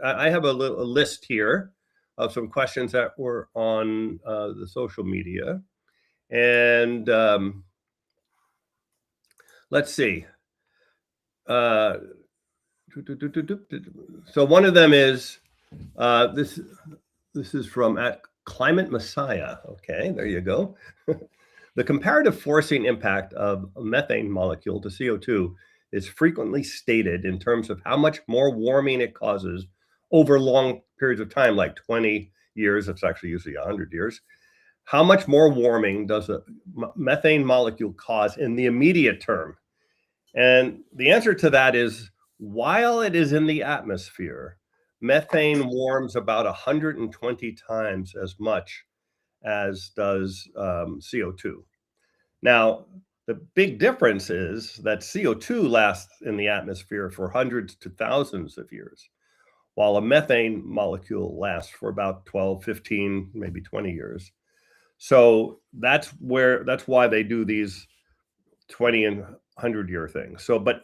I have a list here of some questions that were on the social media. And let's see. So one of them is this is from at Climate Messiah. Okay, there you go. The comparative forcing impact of a methane molecule to CO2 is frequently stated in terms of how much more warming it causes over long periods of time, like 20 years. It's actually usually 100 years. How much more warming does a methane molecule cause in the immediate term? And the answer to that is, while it is in the atmosphere, methane warms about 120 times as much as does CO2. Now, the big difference is that CO2 lasts in the atmosphere for hundreds to thousands of years, while a methane molecule lasts for about 12, 15, maybe 20 years. So that's why they do these 20 and 100-year things. So, but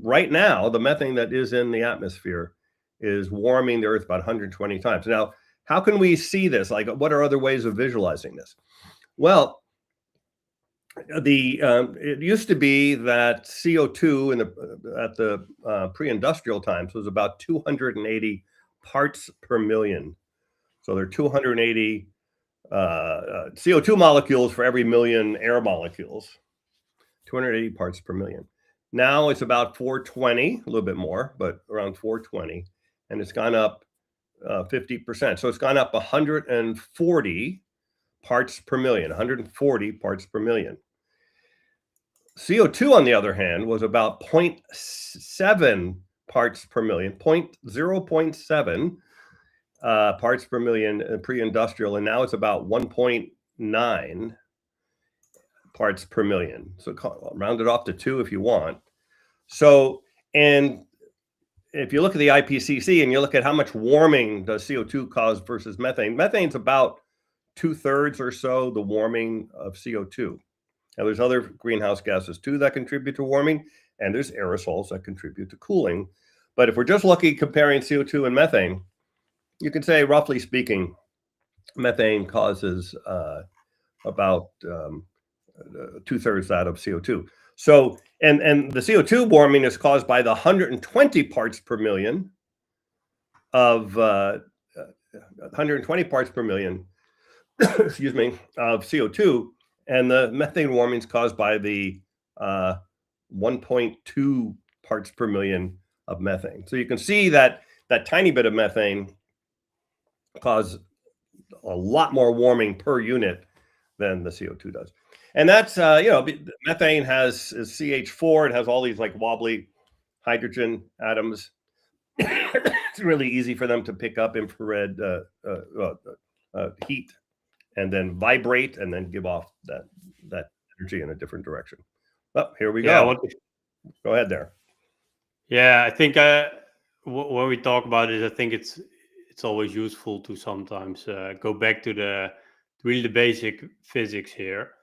right now, the methane that is in the atmosphere is warming the Earth about 120 times. Now, how can we see this? Like, what are other ways of visualizing this? Well, it used to be that CO2 at the pre-industrial times was about 280 parts per million. So there are 280 CO2 molecules for every million air molecules. 280 parts per million. Now it's about 420, a little bit more, but around 420, and it's gone up 50%. So it's gone up 140 parts per million, 140 parts per million. CO2, on the other hand, was about 0.7 parts per million, 0.7 parts per million pre-industrial, and now it's about 1.9 parts per million. So round it off to 2 if you want. So, and if you look at the IPCC and you look at how much warming does CO2 cause versus methane, methane's about 2/3 or so the warming of CO2. Now, there's other greenhouse gases too that contribute to warming, and there's aerosols that contribute to cooling. But if we're just comparing CO2 and methane, you can say, roughly speaking, methane causes about 2/3 that of CO2. So, and the CO2 warming is caused by the 120 parts per million of 120 parts per million, excuse me, of CO2, and the methane warming is caused by the 1.2 parts per million of methane. So you can see that tiny bit of methane causes a lot more warming per unit than the CO2 does. And that's, methane is CH4. It has all these like wobbly hydrogen atoms. It's really easy for them to pick up infrared heat and then vibrate and then give off that energy in a different direction. Oh, here we go. Go ahead there. Yeah, I think when we talk about it, I think it's always useful to sometimes go back to the basic physics here.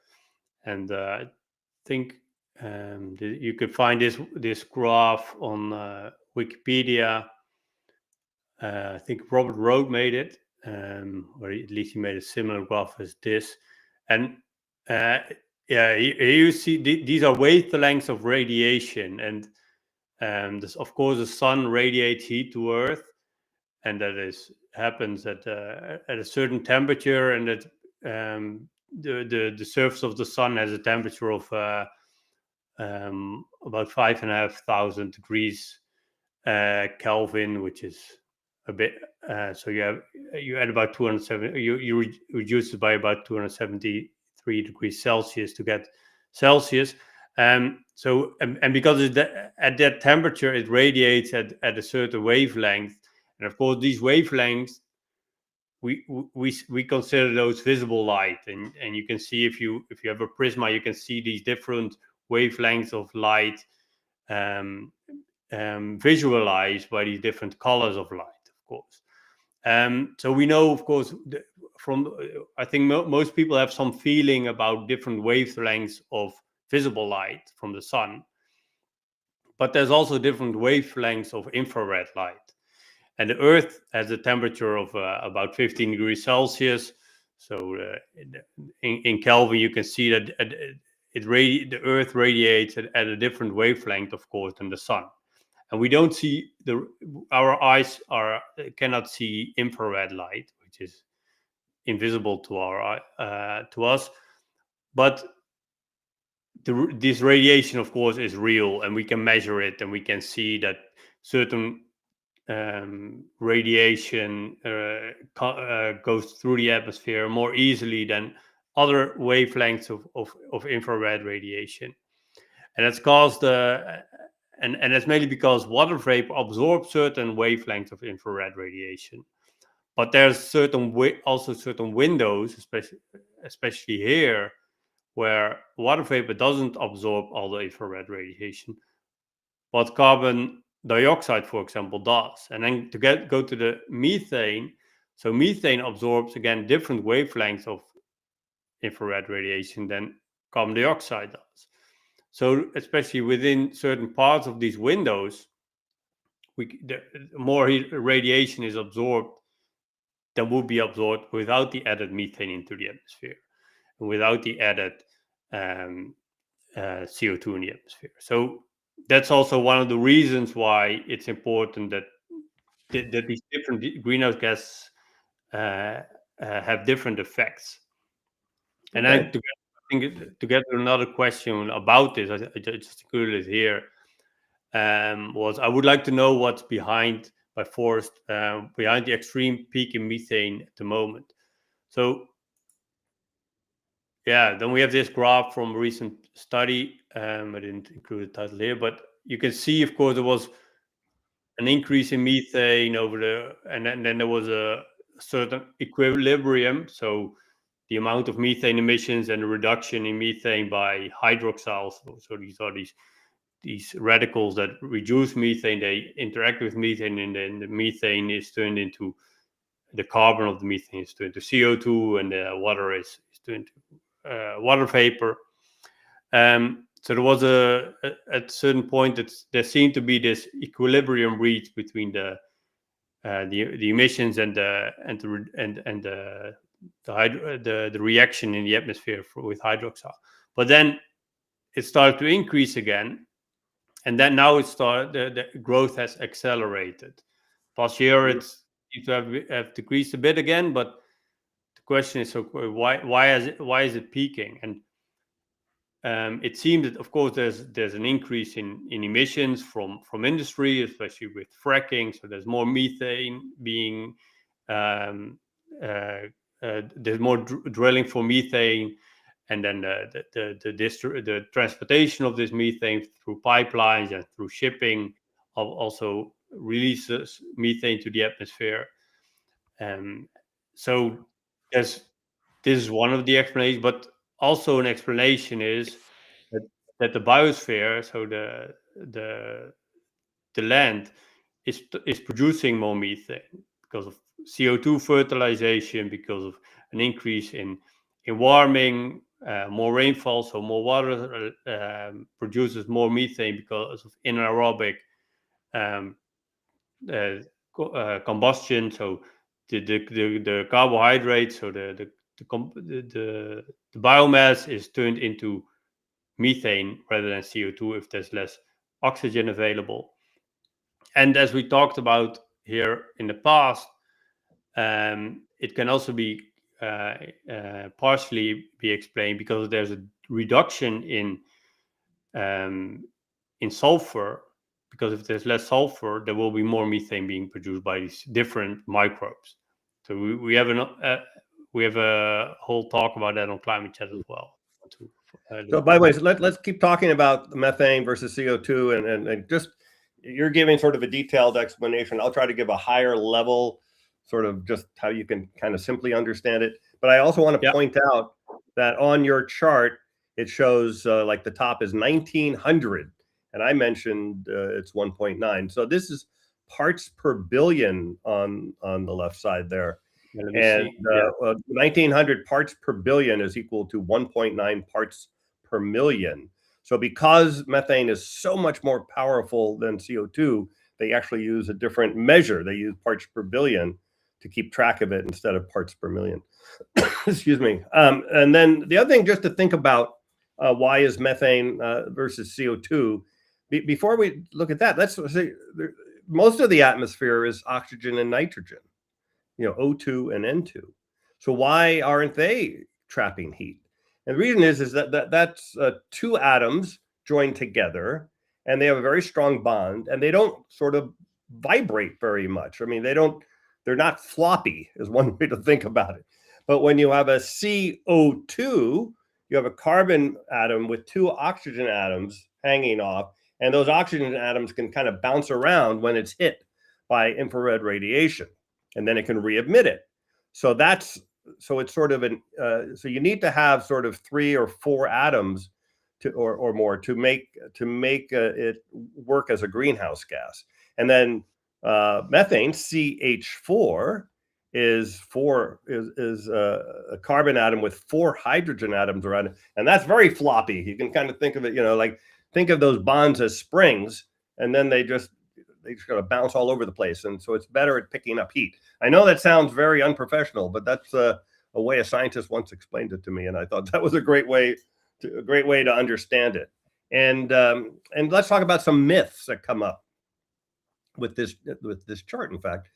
And I think you could find this graph on Wikipedia. I think Robert Rode made it, or at least he made a similar graph as this. And here you see these are wavelengths of radiation, and this, of course, the sun radiates heat to Earth, and that happens at a certain temperature, and that the surface of the sun has a temperature of about 5,500 degrees Kelvin, which is a bit. So you add about 270. You reduce it by about 273 degrees Celsius to get Celsius. So because at that temperature it radiates at a certain wavelength, and of course these wavelengths we consider those visible light, and you can see if you have a prisma, you can see these different wavelengths of light visualized by these different colors of light, of course. So we know, of course, I think most people have some feeling about different wavelengths of visible light from the sun, but there's also different wavelengths of infrared light. And the Earth has a temperature of about 15 degrees Celsius. So in Kelvin, you can see that the Earth radiates at a different wavelength, of course, than the Sun. And we don't see our eyes cannot see infrared light, which is invisible to to us. But this radiation, of course, is real, and we can measure it, and we can see that certain radiation goes through the atmosphere more easily than other wavelengths of infrared radiation. And that's caused and that's mainly because water vapor absorbs certain wavelengths of infrared radiation. But there's also certain windows, especially here, where water vapor doesn't absorb all the infrared radiation, but carbon dioxide, for example, does. And then to go to the methane, so methane absorbs, again, different wavelengths of infrared radiation than carbon dioxide does. So especially within certain parts of these windows, the more radiation is absorbed than would be absorbed without the added methane into the atmosphere and without the added CO2 in the atmosphere. So that's also one of the reasons why it's important that these different greenhouse gases have different effects. And Okay. to get another question about this, I just included it here, was I would like to know what's behind behind the extreme peak in methane at the moment. So yeah, then we have this graph from a recent study. I didn't include the title here, but you can see, of course, there was an increase in methane and then there was a certain equilibrium. So the amount of methane emissions and the reduction in methane by hydroxyls. So these are these radicals that reduce methane. They interact with methane, and then the methane is turned into the carbon of the methane is turned to CO2, and the water is turned to water vapor. So there was at a certain point that there seemed to be this equilibrium reached between the emissions and the reaction in the atmosphere with hydroxyl. But then it started to increase again, and then now the growth has accelerated. Last year it seems to have decreased a bit again, but the question is, so why is it peaking? And it seems that, of course, there's an increase in emissions from industry, especially with fracking. So there's more methane being there's more drilling for methane, and then the transportation of this methane through pipelines and through shipping also releases methane to the atmosphere. So this is one of the explanations, but also an explanation is that the biosphere, so the land, is producing more methane because of CO2 fertilization, because of an increase in warming, more rainfall, so more water produces more methane because of anaerobic combustion. So the carbohydrates, so the biomass is turned into methane rather than CO2 if there's less oxygen available. And as we talked about here in the past, it can also be partially be explained because there's a reduction in sulfur. Because if there's less sulfur, there will be more methane being produced by these different microbes. So we have a whole talk about that on Climate Chat as well. So by the way, so let's keep talking about methane versus CO2, and just you're giving sort of a detailed explanation. I'll try to give a higher level, sort of just how you can kind of simply understand it. But I also want to point out that on your chart, it shows like the top is 1900, and I mentioned it's 1.9. So this is parts per billion on the left side there. And 1900 parts per billion is equal to 1.9 parts per million. So because methane is so much more powerful than CO2, they actually use a different measure. They use parts per billion to keep track of it instead of parts per million. Excuse me. And then the other thing just to think about, why is methane versus CO2? Before we look at that, let's say most of the atmosphere is oxygen and nitrogen, O2 and N2. So why aren't they trapping heat? And the reason is that that's two atoms joined together, and they have a very strong bond, and they don't sort of vibrate very much. I mean, they're not floppy, is one way to think about it. But when you have a CO2, you have a carbon atom with two oxygen atoms hanging off, and those oxygen atoms can kind of bounce around when it's hit by infrared radiation, and then it can re-emit it. So it's sort of so you need to have sort of 3 or 4 atoms or more to make it work as a greenhouse gas. And then methane, CH4, is a carbon atom with 4 hydrogen atoms around it, and that's very floppy. You can kind of think of it, like think of those bonds as springs, and then they just kind of bounce all over the place. And so it's better at picking up heat. I know that sounds very unprofessional, but that's a way a scientist once explained it to me, and I thought that was a great way to understand it. And let's talk about some myths that come up with this chart. In fact,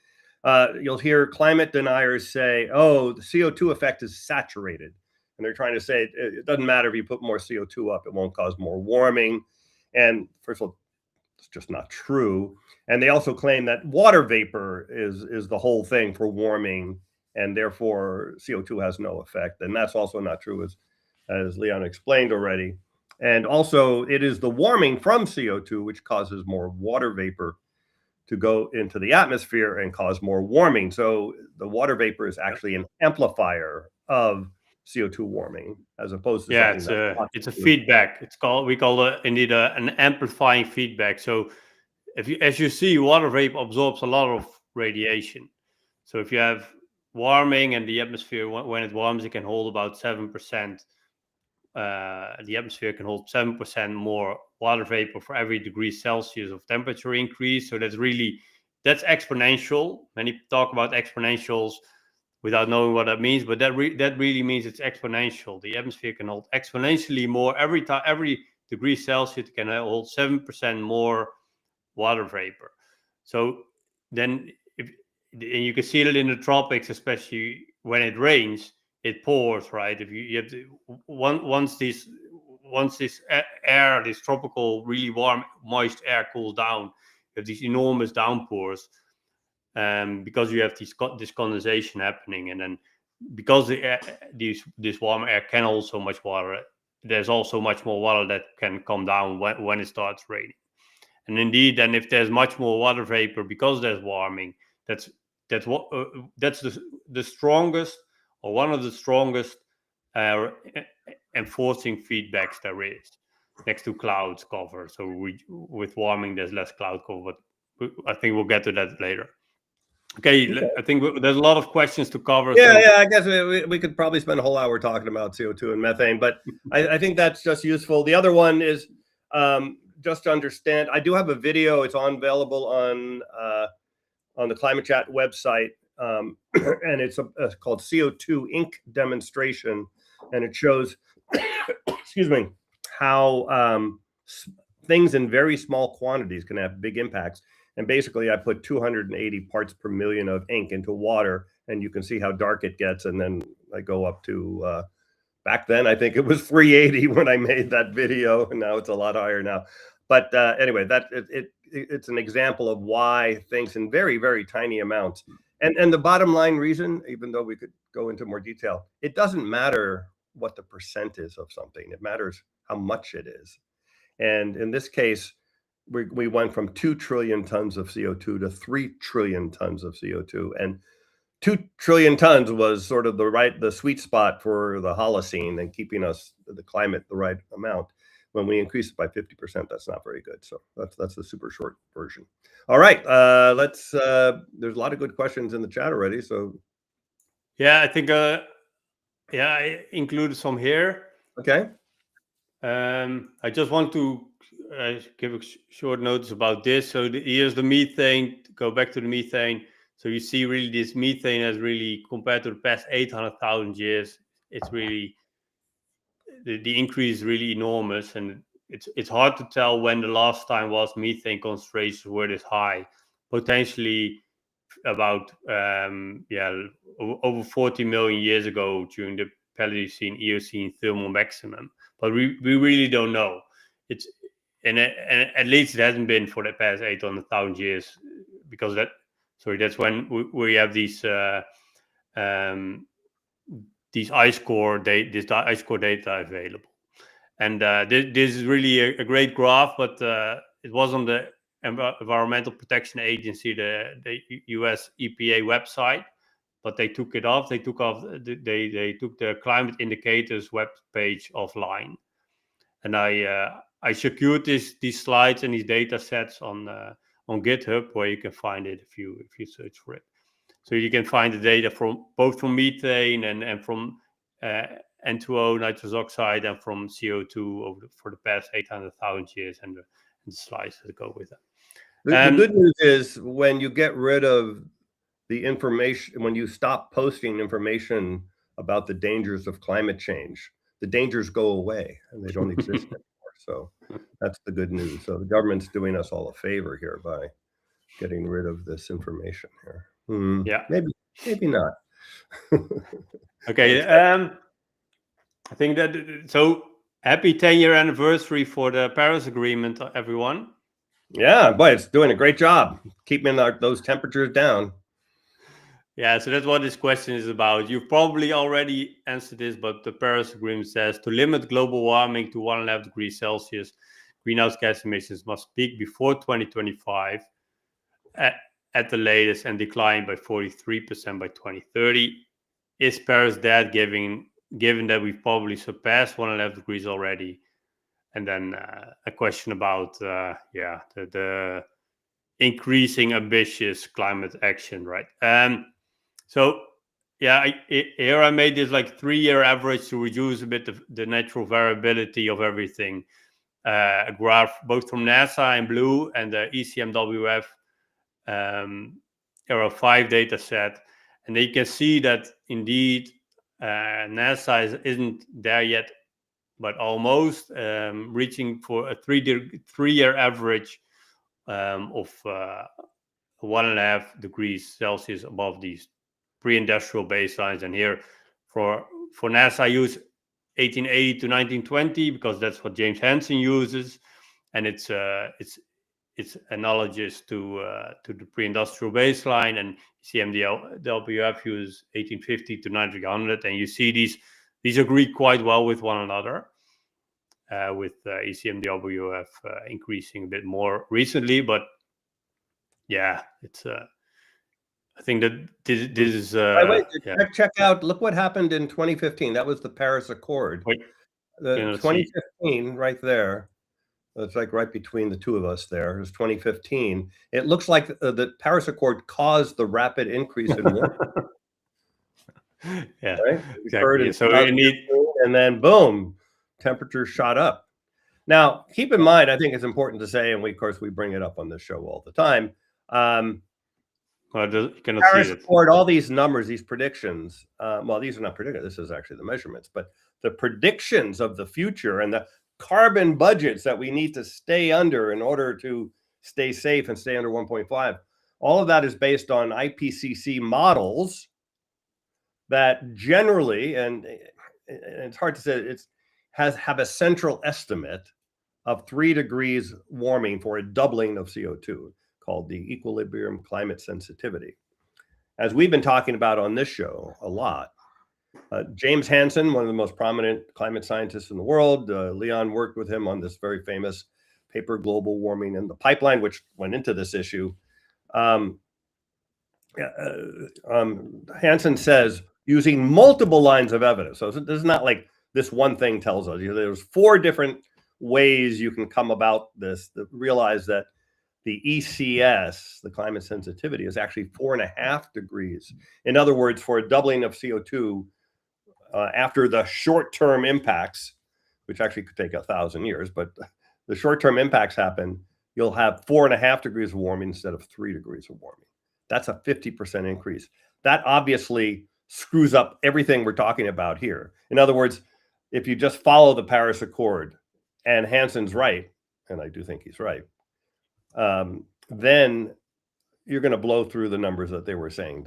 you'll hear climate deniers say, "Oh, the CO2 effect is saturated," and they're trying to say it doesn't matter if you put more CO2 up; it won't cause more warming. And first of all, it's just not true. And they also claim that water vapor is the whole thing for warming, and therefore CO2 has no effect. And that's also not true, as Leon explained already. And also, it is the warming from CO2 which causes more water vapor to go into the atmosphere and cause more warming. So the water vapor is actually an amplifier of CO2 warming, as opposed to it's a feedback. We call it indeed an amplifying feedback. So as you see, water vapor absorbs a lot of radiation. So if you have warming and the atmosphere, when it warms, it can hold about 7%. The atmosphere can hold 7% more water vapor for every degree Celsius of temperature increase. So that's exponential. Many talk about exponentials without knowing what that means, but that really means it's exponential. The atmosphere can hold exponentially more every degree Celsius can hold 7% more water vapor. So then, and you can see it in the tropics, especially when it rains, it pours, right? If you have to, once this air, this tropical, really warm, moist air cools down, you have these enormous downpours, because you have this condensation happening, and then because this warm air can hold so much water, there's also much more water that can come down when it starts raining. And indeed, then if there's much more water vapor because there's warming, that's the strongest, or one of the strongest enforcing feedbacks there is, next to clouds cover. So with warming, there's less cloud cover, but I think we'll get to that later. Okay. I think there's a lot of questions to cover. Yeah, I guess we could probably spend a whole hour talking about CO2 and methane, but I think that's just useful. The other one is just to understand. I do have a video. It's available on the Climate Chat website, and it's called CO2 Ink Demonstration, and it shows, excuse me, how things in very small quantities can have big impacts. And basically, I put 280 parts per million of ink into water, and you can see how dark it gets. And then I go up to, back then, I think it was 380 when I made that video, and now it's a lot higher now. But anyway, it's an example of why things in very, very tiny amounts. And the bottom line reason, even though we could go into more detail, it doesn't matter what the percent is of something. It matters how much it is. And in this case, we went from 2 trillion tons of CO2 to 3 trillion tons of CO2. And 2 trillion tons was sort of the sweet spot for the Holocene and keeping the climate the right amount. When we increase it by 50%, that's not very good. So that's the super short version. All right, there's a lot of good questions in the chat already. So yeah, I think I included some here. Okay. I just want to give a short notice about this. So here's the methane. Go back to the methane. So you see, really, this methane has really, compared to the past 800,000 years, it's really the increase is really enormous, and it's hard to tell when the last time was methane concentrations were this high. Potentially about over 40 million years ago during the Paleocene Eocene thermal maximum, but we really don't know. It's and at least it hasn't been for the past 800,000 years, because that's when we have these ice core data available. And this is really a great graph, but it was on the Environmental Protection Agency, the US EPA website, but they took it off. They took the climate indicators web page offline, and I secured these slides and these data sets on GitHub, where you can find it if you search for it. So you can find the data from both from methane and from N2O, nitrous oxide, and from CO2 for the past 800,000 years, and the slides that go with that. The good news is, when you get rid of the information, when you stop posting information about the dangers of climate change, the dangers go away and they don't exist anymore. So that's the good news. So the government's doing us all a favor here by getting rid of this information here. Yeah, maybe not. Okay. I think that, so happy 10-year anniversary for the Paris Agreement, everyone. Yeah, but it's doing a great job keeping those temperatures down. Yeah, so that's what this question is about. You've probably already answered this, but the Paris Agreement says to limit global warming to 1.5 degrees Celsius, greenhouse gas emissions must peak before 2025 at the latest and decline by 43% by 2030. Is Paris dead, given that we've probably surpassed 1.5 degrees already? And then a question about the increasing ambitious climate action, right? So yeah, here I made this like 3-year average to reduce a bit the natural variability of everything. A graph both from NASA in blue and the ECMWF Era 5 data set, and you can see that indeed NASA isn't there yet, but almost reaching for a 3-year average of 1.5 degrees Celsius above these pre-industrial baselines. And here for NASA, I use 1880 to 1920 because that's what James Hansen uses, and it's analogous to the pre-industrial baseline. And ECMWF uses 1850 to 1900, and you see these agree quite well with one another. With ECMWF increasing a bit more recently, but yeah, it's. I think that this is. Check out. Look what happened in 2015. That was the Paris Accord. The 2015, right there. It's like right between the two of us there. It was 2015. It looks like the Paris Accord caused the rapid increase in warming. Yeah, right? exactly. So and then boom, temperature shot up. Now, keep in mind, I think it's important to say, and of course we bring it up on this show all the time. You cannot Paris see it. Accord, all these numbers, these predictions. Well, these are not predicted. This is actually the measurements, but the predictions of the future and the carbon budgets that we need to stay under in order to stay safe and stay under 1.5. All of that is based on IPCC models that generally, and it's hard to say, have a central estimate of 3 degrees warming for a doubling of CO2, called the equilibrium climate sensitivity. As we've been talking about on this show a lot, James Hansen, one of the most prominent climate scientists in the world, Leon worked with him on this very famous paper, Global Warming in the Pipeline, which went into this issue. Hansen says, using multiple lines of evidence. So this is not like this one thing tells us. There's 4 different ways you can come about this, that realize that the ECS, the climate sensitivity, is actually 4.5 degrees. In other words, for a doubling of CO2 after the short-term impacts, which actually could take 1,000 years, but the short-term impacts happen, you'll have 4.5 degrees of warming instead of 3 degrees of warming. That's a 50% increase. That obviously screws up everything we're talking about here. In other words, if you just follow the Paris Accord, and Hansen's right, and I do think he's right, then you're going to blow through the numbers that they were saying.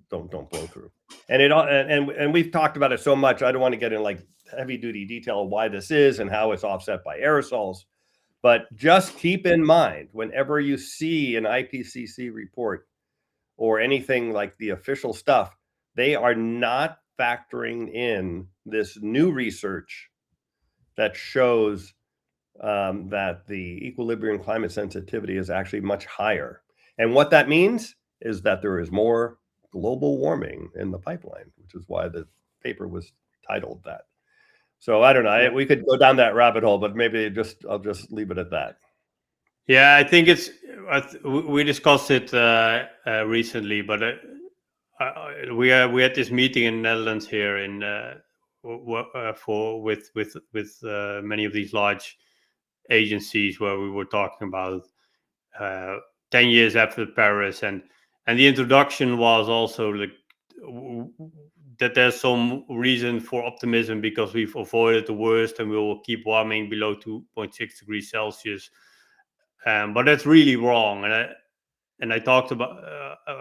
Don't blow through. And we've talked about it so much. I don't want to get in like heavy duty detail of why this is and how it's offset by aerosols. But just keep in mind, whenever you see an IPCC report or anything like the official stuff, they are not factoring in this new research that shows that the equilibrium climate sensitivity is actually much higher. And what that means is that there is more global warming in the pipeline, which is why the paper was titled that. So I don't know. We could go down that rabbit hole, but maybe I'll just leave it at that. Yeah, I think we discussed it recently, but we had this meeting in the Netherlands here in with many of these large agencies where we were talking about 10 years after Paris, and the introduction was also like that there's some reason for optimism because we've avoided the worst and we will keep warming below 2.6 degrees Celsius. But that's really wrong, and I talked about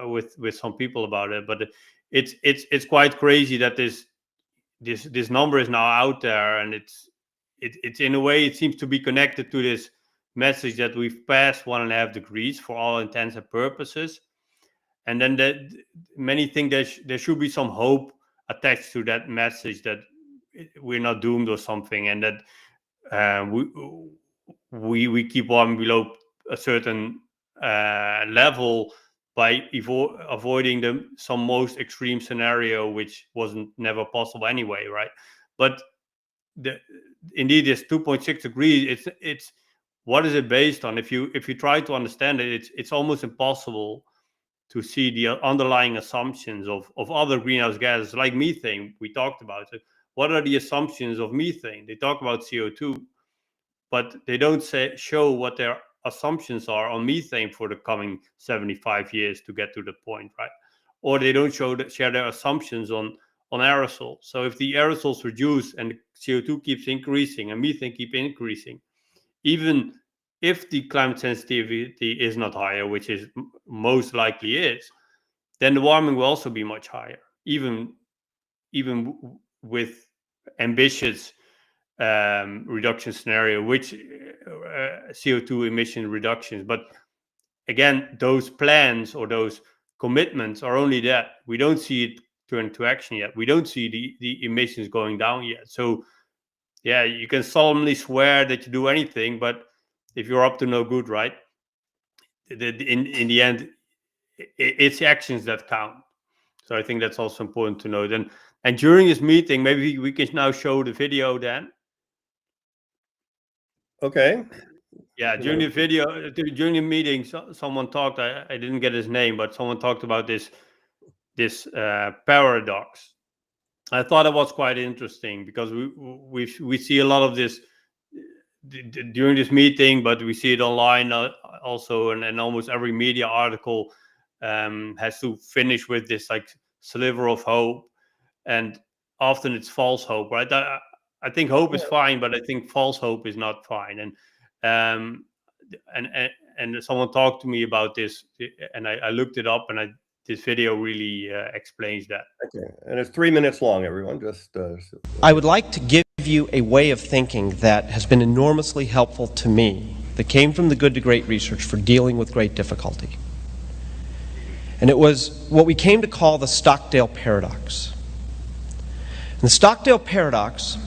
with some people about it. But it's quite crazy that this number is now out there, and it's in a way it seems to be connected to this message that we've passed 1.5 degrees for all intents and purposes, and then many think there should be some hope attached to that message that we're not doomed or something, and that we keep warming below a certain level by avoiding some most extreme scenario, which wasn't never possible anyway, right? But indeed, this 2.6 degrees, it's what is it based on? If you try to understand it, it's almost impossible to see the underlying assumptions of other greenhouse gases like methane. We talked about it. What are the assumptions of methane? They talk about CO2, but they don't show what their assumptions are on methane for the coming 75 years to get to the point, right? Or they don't share their assumptions on aerosols. So if the aerosols reduce and CO2 keeps increasing and methane keep increasing, even if the climate sensitivity is not higher, which is most likely is, then the warming will also be much higher, even with ambitious reduction scenario, which CO2 emission reductions. But again, those plans or those commitments are only that. We don't see it turn into action yet. We don't see the emissions going down yet. So yeah, you can solemnly swear that you do anything, but if you're up to no good, right? In the end, it's actions that count. So I think that's also important to note. And during this meeting, maybe we can now show the video then. Okay. Yeah, during the video, during the meeting, someone talked. I didn't get his name, but someone talked about this paradox. I thought it was quite interesting because we see a lot of this during this meeting, but we see it online also, and almost every media article has to finish with this like sliver of hope, and often it's false hope, right? I think hope is fine, but I think false hope is not fine. And someone talked to me about this, and I looked it up, and this video really explains that. Okay, and it's 3 minutes long, everyone. Just I would like to give you a way of thinking that has been enormously helpful to me, that came from the Good to Great research for dealing with great difficulty. And it was what we came to call the Stockdale paradox. And the Stockdale paradox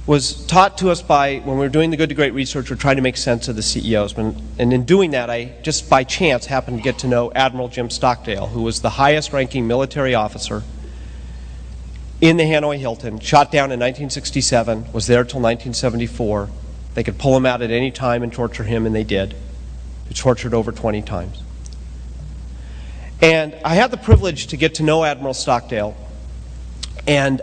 was taught to us by, when we were doing the Good to Great research, we're trying to make sense of the CEOs. And in doing that, I just by chance happened to get to know Admiral Jim Stockdale, who was the highest ranking military officer in the Hanoi Hilton, shot down in 1967, was there till 1974. They could pull him out at any time and torture him, and they did. He tortured over 20 times. And I had the privilege to get to know Admiral Stockdale, and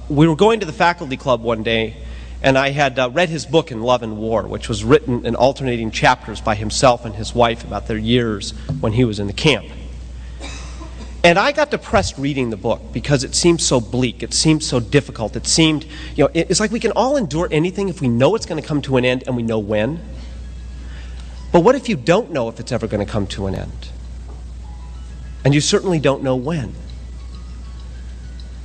we were going to the faculty club one day, and I had read his book In Love and War, which was written in alternating chapters by himself and his wife about their years when he was in the camp. And I got depressed reading the book because it seemed so bleak, it seemed so difficult, it seemed, it's like we can all endure anything if we know it's going to come to an end and we know when. But what if you don't know if it's ever going to come to an end? And you certainly don't know when.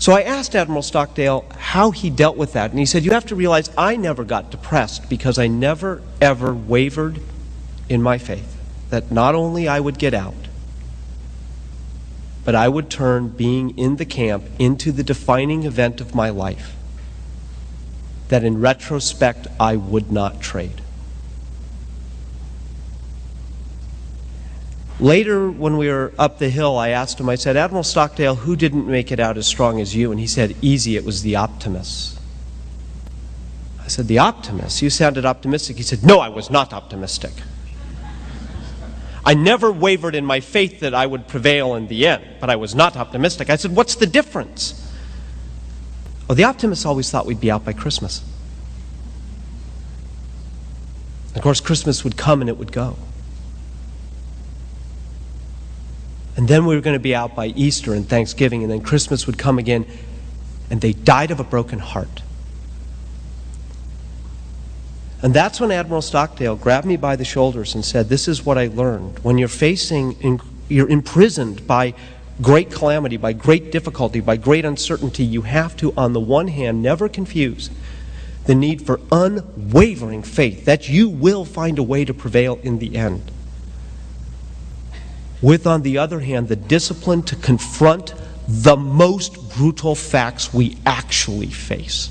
So I asked Admiral Stockdale how he dealt with that, and he said, you have to realize I never got depressed because I never, ever wavered in my faith that not only I would get out, but I would turn being in the camp into the defining event of my life that in retrospect I would not trade. Later, when we were up the hill, I asked him, I said, Admiral Stockdale, who didn't make it out as strong as you? And he said, easy, it was the optimists. I said, the optimists? You sounded optimistic. He said, no, I was not optimistic. I never wavered in my faith that I would prevail in the end, but I was not optimistic. I said, what's the difference? Oh, the optimists always thought we'd be out by Christmas. Of course, Christmas would come and it would go. And then we were going to be out by Easter and Thanksgiving, and then Christmas would come again, and they died of a broken heart. And that's when Admiral Stockdale grabbed me by the shoulders and said, this is what I learned. When you're imprisoned by great calamity, by great difficulty, by great uncertainty, you have to, on the one hand, never confuse the need for unwavering faith that you will find a way to prevail in the end, with, on the other hand, the discipline to confront the most brutal facts we actually face.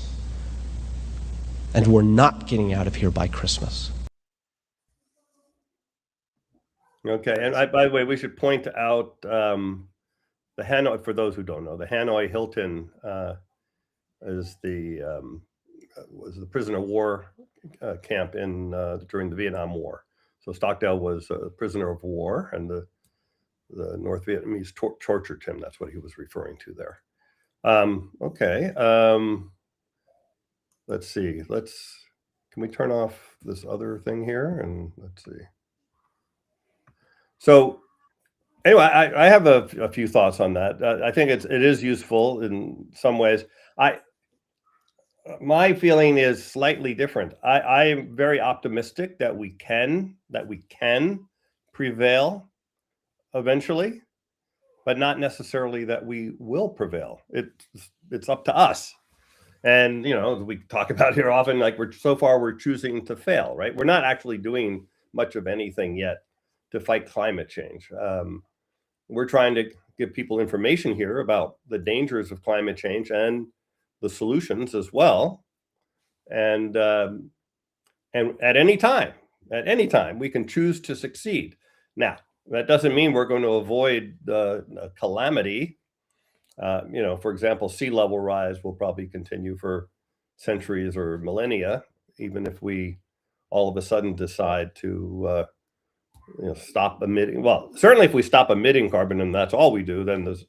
And we're not getting out of here by Christmas. Okay, and by the way, we should point out the Hanoi, for those who don't know, the Hanoi Hilton was the prisoner of war camp during the Vietnam War. So Stockdale was a prisoner of war, and the North Vietnamese tortured him. That's what he was referring to there. Okay. Let's see. Can we turn off this other thing here? And let's see. So anyway, I have a few thoughts on that. I think it is useful in some ways. My feeling is slightly different. I am very optimistic that we can prevail eventually, but not necessarily that we will prevail. It's up to us. And, we talk about here often, like we're choosing to fail, right? We're not actually doing much of anything yet to fight climate change. We're trying to give people information here about the dangers of climate change and the solutions as well. And at any time, we can choose to succeed. Now, that doesn't mean we're going to avoid calamity. For example, sea level rise will probably continue for centuries or millennia, even if we all of a sudden decide to stop emitting. Well, certainly if we stop emitting carbon and that's all we do, then the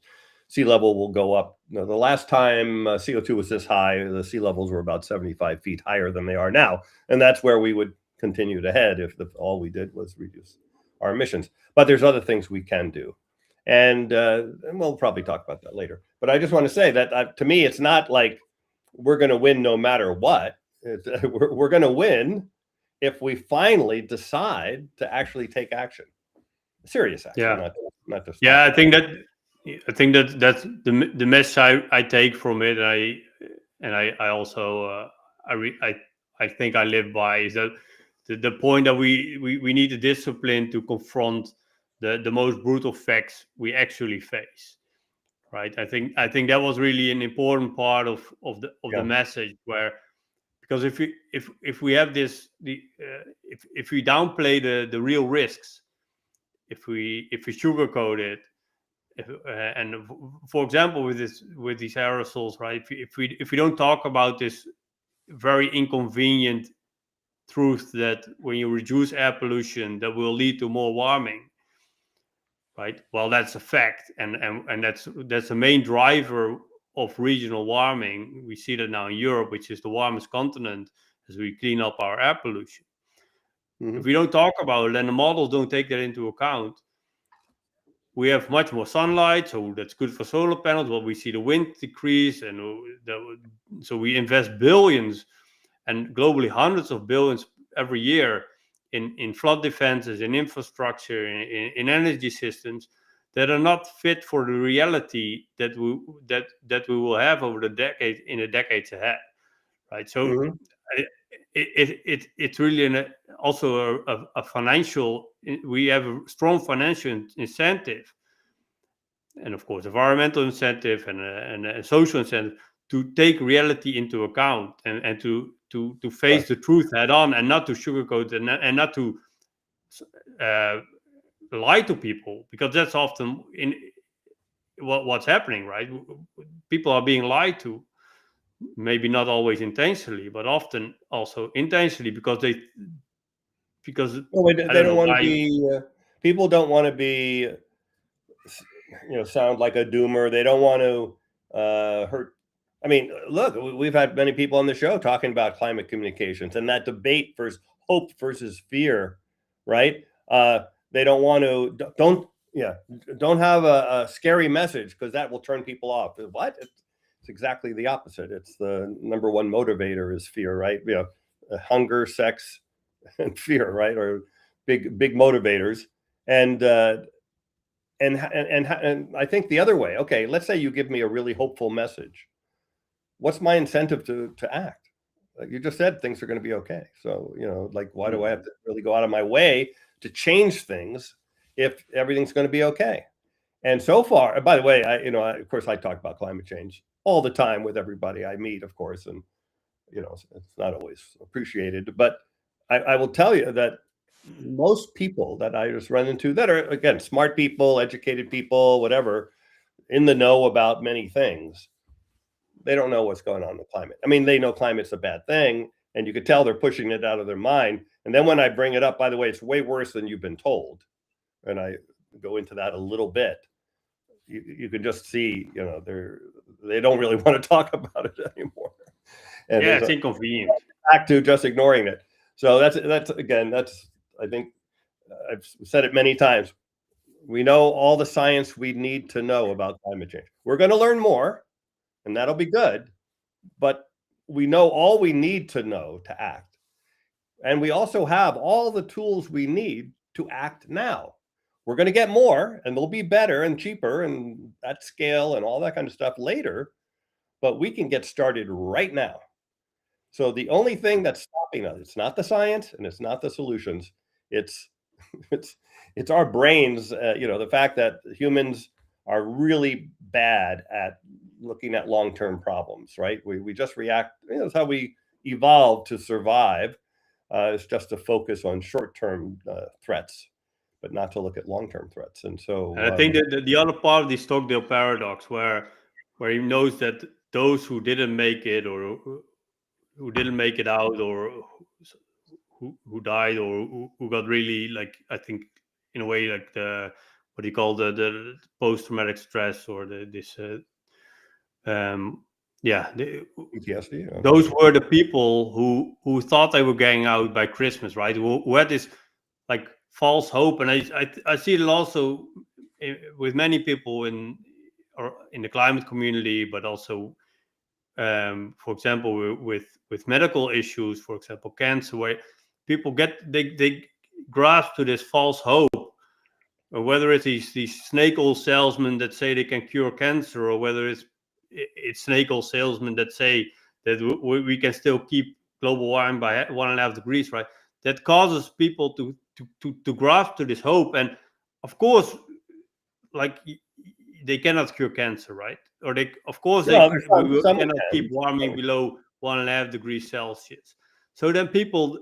sea level will go up. The last time CO2 was this high, the sea levels were about 75 feet higher than they are now. And that's where we would continue to head if all we did was reduce our emissions. But there's other things we can do. And we'll probably talk about that later. But I just want to say that to me, it's not like we're going to win no matter what. We're going to win if we finally decide to actually take action, serious action. Yeah, not just. Yeah, I think that's the message I take from it. I also I think I live by is that the point that we need the discipline to confront the most brutal facts we actually face, right? I think that was really an important part of the message, where because if we have this if we downplay the real risks, if we sugarcoat it, and for example with these aerosols, right? If we don't talk about this very inconvenient truth that when you reduce air pollution, that will lead to more warming. Right. Well, that's a fact, and that's a main driver of regional warming. We see that now in Europe, which is the warmest continent, as we clean up our air pollution. Mhm. If we don't talk about it and the models don't take that into account, we have much more sunlight, so that's good for solar panels. But we see the wind decrease, and so we invest billions and globally hundreds of billions every year in flood defenses, in infrastructure, in energy systems that are not fit for the reality that we will have over the decades ahead, right? So Mhm. it's really also a financial. We have a strong financial incentive, and of course, environmental incentive and a social incentive to take reality into account and to face the truth head on, and not to sugarcoat and not to lie to people, because that's often in what's happening, right? People are being lied to, maybe not always intentionally, but often also intentionally, because Well, I they don't don't know want to why. be. People don't want to be, sound like a doomer. They don't want to hurt. I mean, look, we've had many people on the show talking about climate communications and that debate versus hope versus fear, right? They don't want to. Don't have a scary message, because that will turn people off. What? It's exactly the opposite. It's the number one motivator is fear, right? Hunger, sex, and fear, right? Or big motivators. And and I think the other way. Okay, let's say you give me a really hopeful message. What's my incentive to act? Like you just said, things are going to be okay. So like, why do I have to really go out of my way to change things if everything's going to be okay? And so far, by the way, of course, I talk about climate change all the time with everybody I meet, of course, and it's not always appreciated, but I will tell you that most people that I just run into that are, again, smart people, educated people, whatever, in the know about many things, they don't know what's going on with climate. I mean, they know climate's a bad thing, and you could tell they're pushing it out of their mind. And then when I bring it up, by the way, it's way worse than you've been told, and I go into that a little bit. You can just see, they don't really want to talk about it anymore. And Yeah, it's inconvenient. back to just ignoring it. So that's I think I've said it many times. We know all the science we need to know about climate change. We're going to learn more, and that'll be good. But we know all we need to know to act. And we also have all the tools we need to act now. We're going to get more, and they'll be better and cheaper and at scale and all that kind of stuff later. But we can get started right now. So the only thing that's stopping us, it's not the science and it's not the solutions. It's it's our brains. The fact that humans are really bad at looking at long-term problems, right? We just react. That's how we evolved to survive. It's just to focus on short-term threats, but not to look at long-term threats. And so, And I think that the other part of the Stockdale paradox, where he knows that those who didn't make it, or who didn't make it out, or who died, or who got really, like, I think in a way, like the what do you call the post-traumatic stress, or PTSD. those were the people who thought they were getting out by Christmas, right? Who had this like false hope. And I see it also with many people in the climate community, but also for example with medical issues, for example cancer, where people they grasp to this false hope, or whether it's these snake oil salesmen that say they can cure cancer, or whether it's snake oil salesmen that say that we can still keep global warming by 1.5 degrees, right? That causes people to grasp to this hope. And of course, like, they cannot cure cancer, right? Or we cannot keep warming below 1.5 degrees Celsius. So then people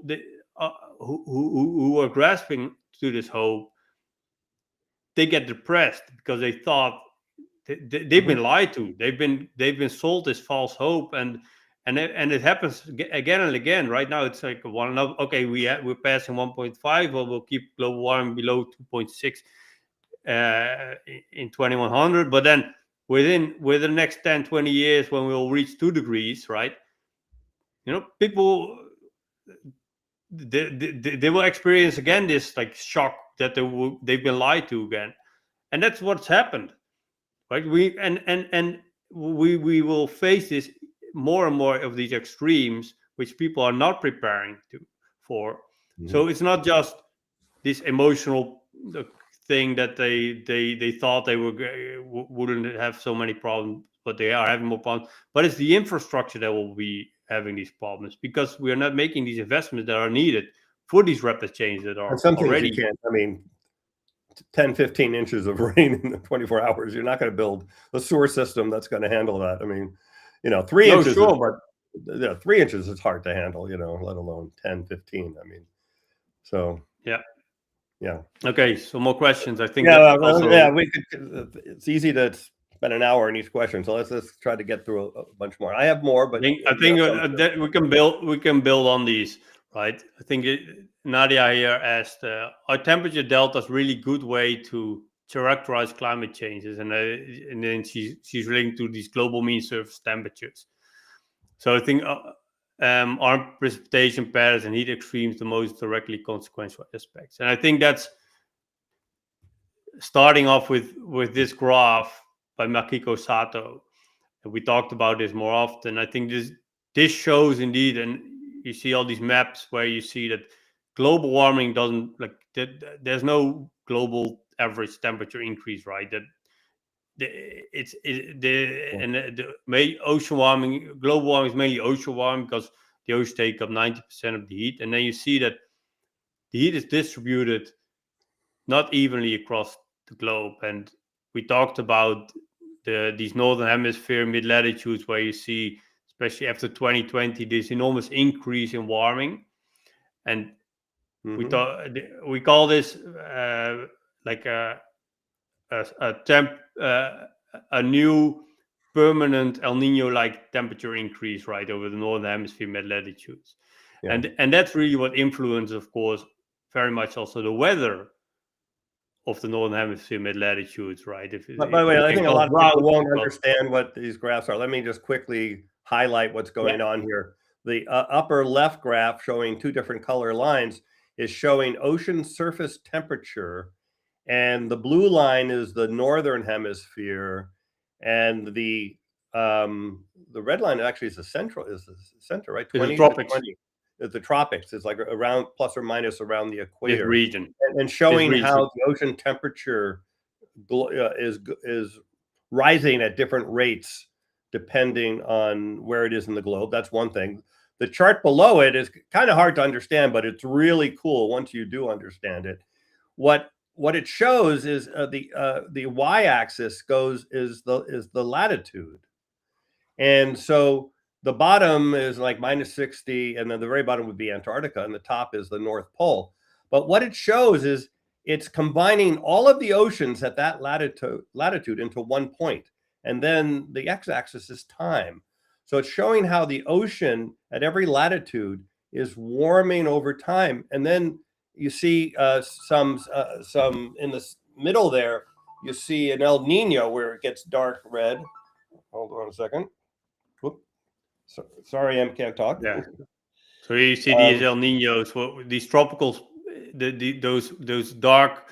who are grasping to this hope, they get depressed, because they thought they've been lied to. They've been sold this false hope, and it happens again and again. Right now, it's like we're passing 1.5, or we'll keep global warming below 2.6 in 2100. But then within the next 10-20 years, when we'll reach 2 degrees, right? People they will experience again this like shock that they've been lied to again, and that's what's happened, right? We will face this more and more of these extremes, which people are not preparing for. So it's not just this emotional thing that they thought they wouldn't have so many problems, but they are having more problems. But it's the infrastructure that will be having these problems because we are not making these investments that are needed for these rapid changes that are And some things already. you can't. I mean, 10, 15 inches of rain in 24 hours. You're not going to build a sewer system that's going to handle that. I mean, 3 inches. Sure, but 3 inches is hard to handle, let alone 10, 15. I mean, so. Yeah. Okay. So more questions. I think. Yeah. We could. It's easy to spend an hour on each question. So let's try to get through a bunch more. I have more, but I think that we can build on these, right? I think Nadia here asked, are temperature deltas really good way to characterize climate changes? And then she's relating to these global mean surface temperatures. So I think are precipitation patterns and heat extremes the most directly consequential aspects? And I think that's starting off with this graph by Makiko Sato. And we talked about this more often. I think this shows indeed, and you see all these maps where you see that global warming doesn't there's no global average temperature increase, right? That ocean warming, global warming is mainly ocean warming because the oceans take up 90% of the heat, and then you see that the heat is distributed not evenly across the globe. And we talked about these northern hemisphere mid latitudes where you see, especially after 2020, this enormous increase in warming, and we call this like a new permanent El Nino-like temperature increase, right, over the northern hemisphere mid latitudes. Yeah. And that's really what influences, of course, very much also the weather of the northern hemisphere mid latitudes, right? By the way, I think a lot of people won't understand what these graphs are. Let me just quickly highlight what's going on here. The upper left graph showing two different color lines is showing ocean surface temperature, and the blue line is the northern hemisphere, and the red line actually is the center, right? 20 to 20. The tropics is like around plus or minus around the equator. This region. And showing how the ocean temperature is rising at different rates depending on where it is in the globe. That's one thing. The chart below it is kind of hard to understand, but it's really cool once you do understand it. What it shows is the y-axis is the latitude, and so the bottom is like -60, and then the very bottom would be Antarctica, and the top is the North Pole. But what it shows is it's combining all of the oceans at that latitude into one point, and then the x-axis is time. So it's showing how the ocean at every latitude is warming over time, and then you see some in the middle there. You see an El Nino where it gets dark red. Hold on a second. So, sorry, I can't talk. Yeah. So you see these El Ninos, these tropicals, those dark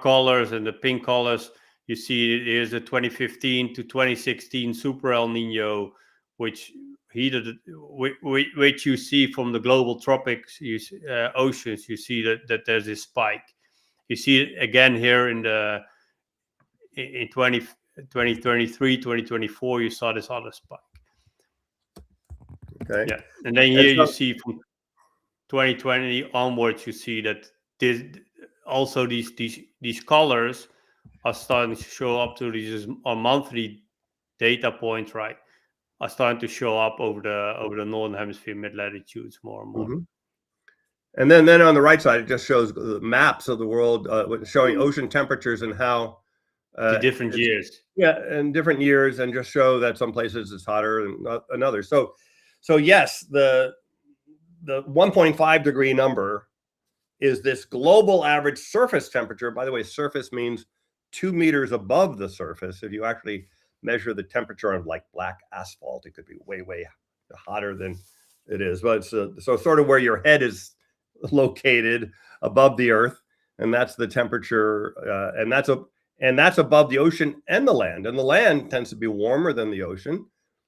colors and the pink colors. You see, here's a 2015 to 2016 Super El Nino, which you see from the global tropics, oceans. You see that there's this spike. You see it again here in 2023, 2024. You saw this other spike. Okay. Yeah, and then here you see from 2020 onwards, you see that these colors are starting to show up to these monthly data points, right? Are starting to show up over the northern hemisphere mid latitudes more and more. And then on the right side, it just shows maps of the world showing ocean temperatures and how the different years. Yeah, and different years, and just show that some places it's hotter than others. So yes, the 1.5 degree number is this global average surface temperature. By the way, surface means 2 meters above the surface. If you actually measure the temperature of like black asphalt, it could be way, way hotter than it is. But it's so sort of where your head is located above the Earth, and that's the temperature, and that's above the ocean and the land. And the land tends to be warmer than the ocean,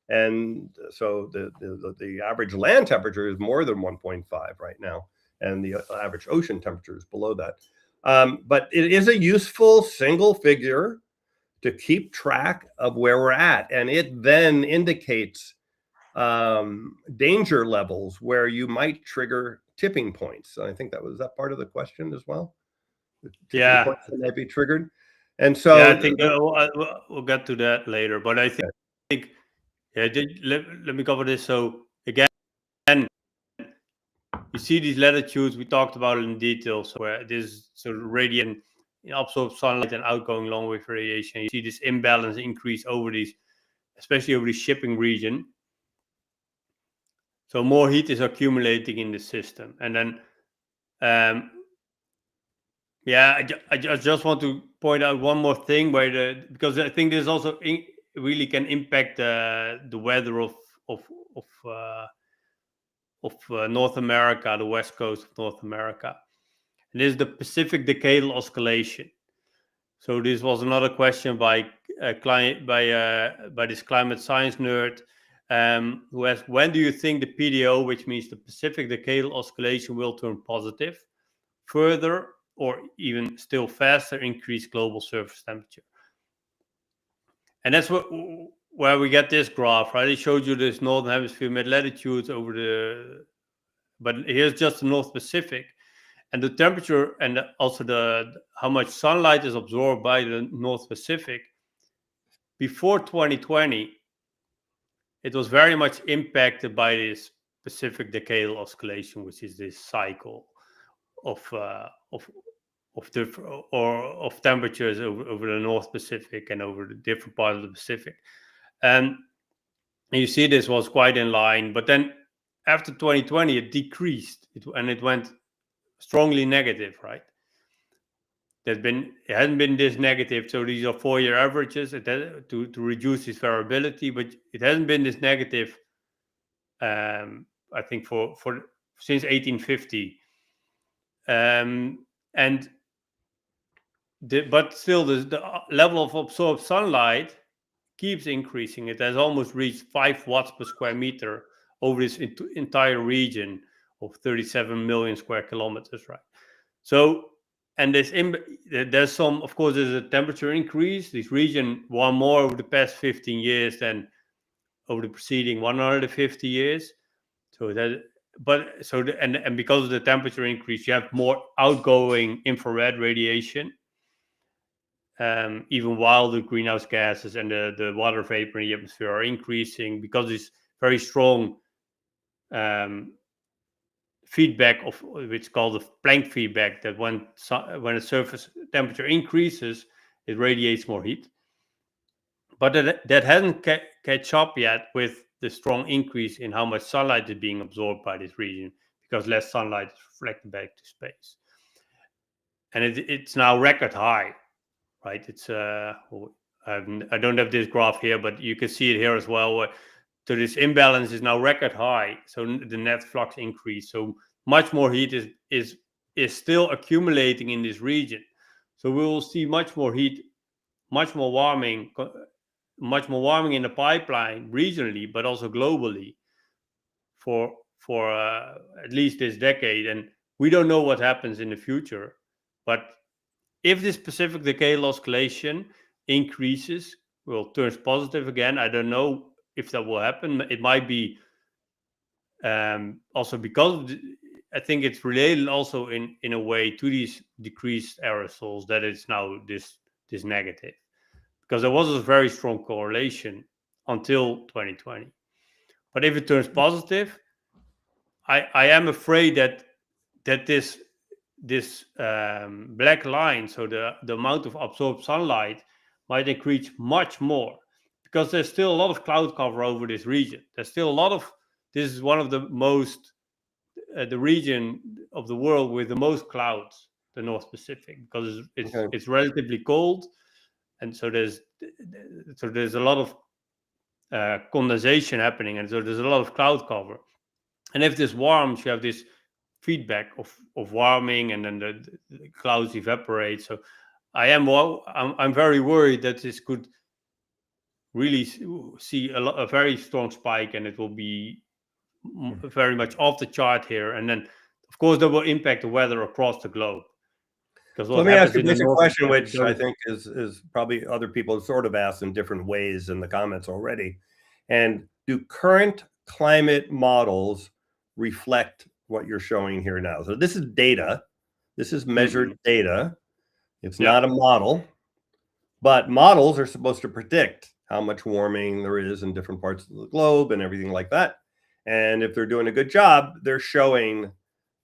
and so the average land temperature is more than 1.5 right now, and the average ocean temperature is below that. But it is a useful single figure to keep track of where we're at, and it then indicates danger levels where you might trigger tipping points. I think that part of the question as well. The tipping Yeah. points that might be triggered, and so Yeah, I think we'll get to that later. But I think yeah, let me cover this. So again, you see these latitudes, we talked about it in detail. So where this sort of radiant absorbed sunlight and outgoing long wave radiation, you see this imbalance increase over these, especially over the shipping region. So more heat is accumulating in the system, and then yeah, I just want to point out one more thing because I think this also really can impact the weather of North America, the west coast of North America. And this is the Pacific Decadal Oscillation. So this was another question by this climate science nerd who asked, when do you think the PDO, which means the Pacific Decadal Oscillation, will turn positive, further or even still faster increase global surface temperature? And that's where we get this graph, right? It showed you this northern hemisphere mid-latitudes but here's just the North Pacific, and the temperature and also how much sunlight is absorbed by the North Pacific. Before 2020, it was very much impacted by this Pacific Decadal Oscillation, which is this cycle of temperatures over the North Pacific and over the different parts of the Pacific. And you see this was quite in line, but then after 2020, it decreased and it went strongly negative, right? It hasn't been this negative. So these are 4-year averages to reduce this variability, but it hasn't been this negative, I think, for since 1850. But still, the level of absorbed sunlight keeps increasing. It has almost reached 5 watts per square meter over this entire region of 37 million square kilometers, right? So, and there's some, of course, there's a temperature increase. This region warmed more over the past 15 years than over the preceding 150 years. So and because of the temperature increase, you have more outgoing infrared radiation. Even while the greenhouse gases and the water vapor in the atmosphere are increasing, because it's very strong feedback of which is called the Planck feedback, that when the surface temperature increases, it radiates more heat. But that hasn't catch up yet with the strong increase in how much sunlight is being absorbed by this region, because less sunlight is reflected back to space. And it's now record high. Right, it's I don't have this graph here, but you can see it here as well. So this imbalance is now record high. So the net flux increase. So much more heat is still accumulating in this region. So we will see much more heat, much more warming in the pipeline regionally, but also globally for at least this decade. And we don't know what happens in the future, but if this Pacific Decadal Oscillation increases, turns positive again, I don't know if that will happen. It might be also because I think it's related also in a way to these decreased aerosols that it's now this negative, because there was a very strong correlation until 2020. But if it turns positive, I am afraid that this black line, so the amount of absorbed sunlight, might increase much more, because there's still a lot of cloud cover over this region. There's still a lot of, this is one of the most, the region of the world with the most clouds, the North Pacific, because it's relatively cold, and so there's a lot of condensation happening, and so there's a lot of cloud cover. And if this warms, you have this feedback of warming, and then the clouds evaporate. So I'm very worried that this could really see a very strong spike, and it will be very much off the chart here. And then, of course, that will impact the weather across the globe. Because So let me ask you a basic question, which I think is probably other people have sort of asked in different ways in the comments already. And do current climate models reflect what you're showing here now? So this is data. This is measured data. It's not a model, but models are supposed to predict how much warming there is in different parts of the globe and everything like that. And if they're doing a good job, they're showing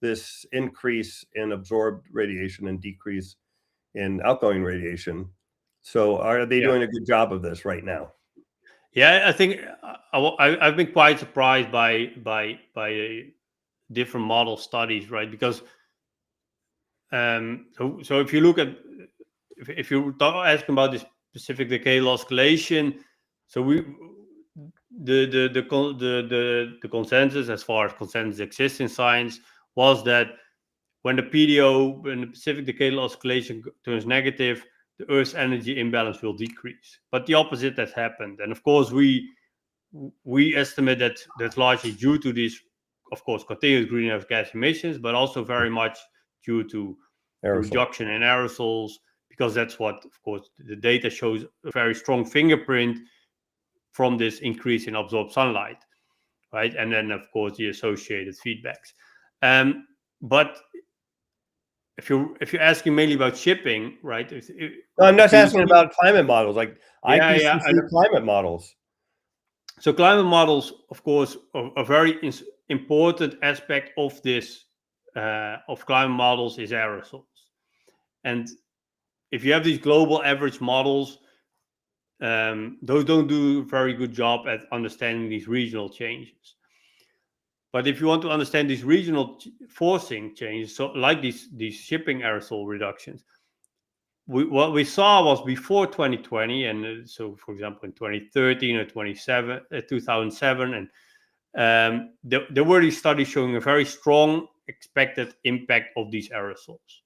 this increase in absorbed radiation and decrease in outgoing radiation. So are they doing a good job of this right now? Yeah, I think I've been quite surprised by different model studies, right? Because so if you look at if you're asking about this specific decadal oscillation, so the consensus, as far as consensus exists in science, was that when the Pacific decadal oscillation turns negative, the Earth's energy imbalance will decrease. But the opposite has happened, and of course we estimate that that's largely due to these, of course, continuous greenhouse gas emissions, but also very much due to reduction in aerosols, because that's what, of course, the data shows a very strong fingerprint from this increase in absorbed sunlight, right? And then, of course, the associated feedbacks. But if you're asking mainly about shipping, right? No, I'm not asking about climate models, like IPCC climate models. So climate models, of course, are a very important aspect of this of climate models is aerosols. And if you have these global average models, those don't do a very good job at understanding these regional changes. But if you want to understand these regional forcing changes, so like these shipping aerosol reductions, what we saw was before 2020, and so, for example, in 2013 or 2007, and there were these studies showing a very strong expected impact of these aerosols.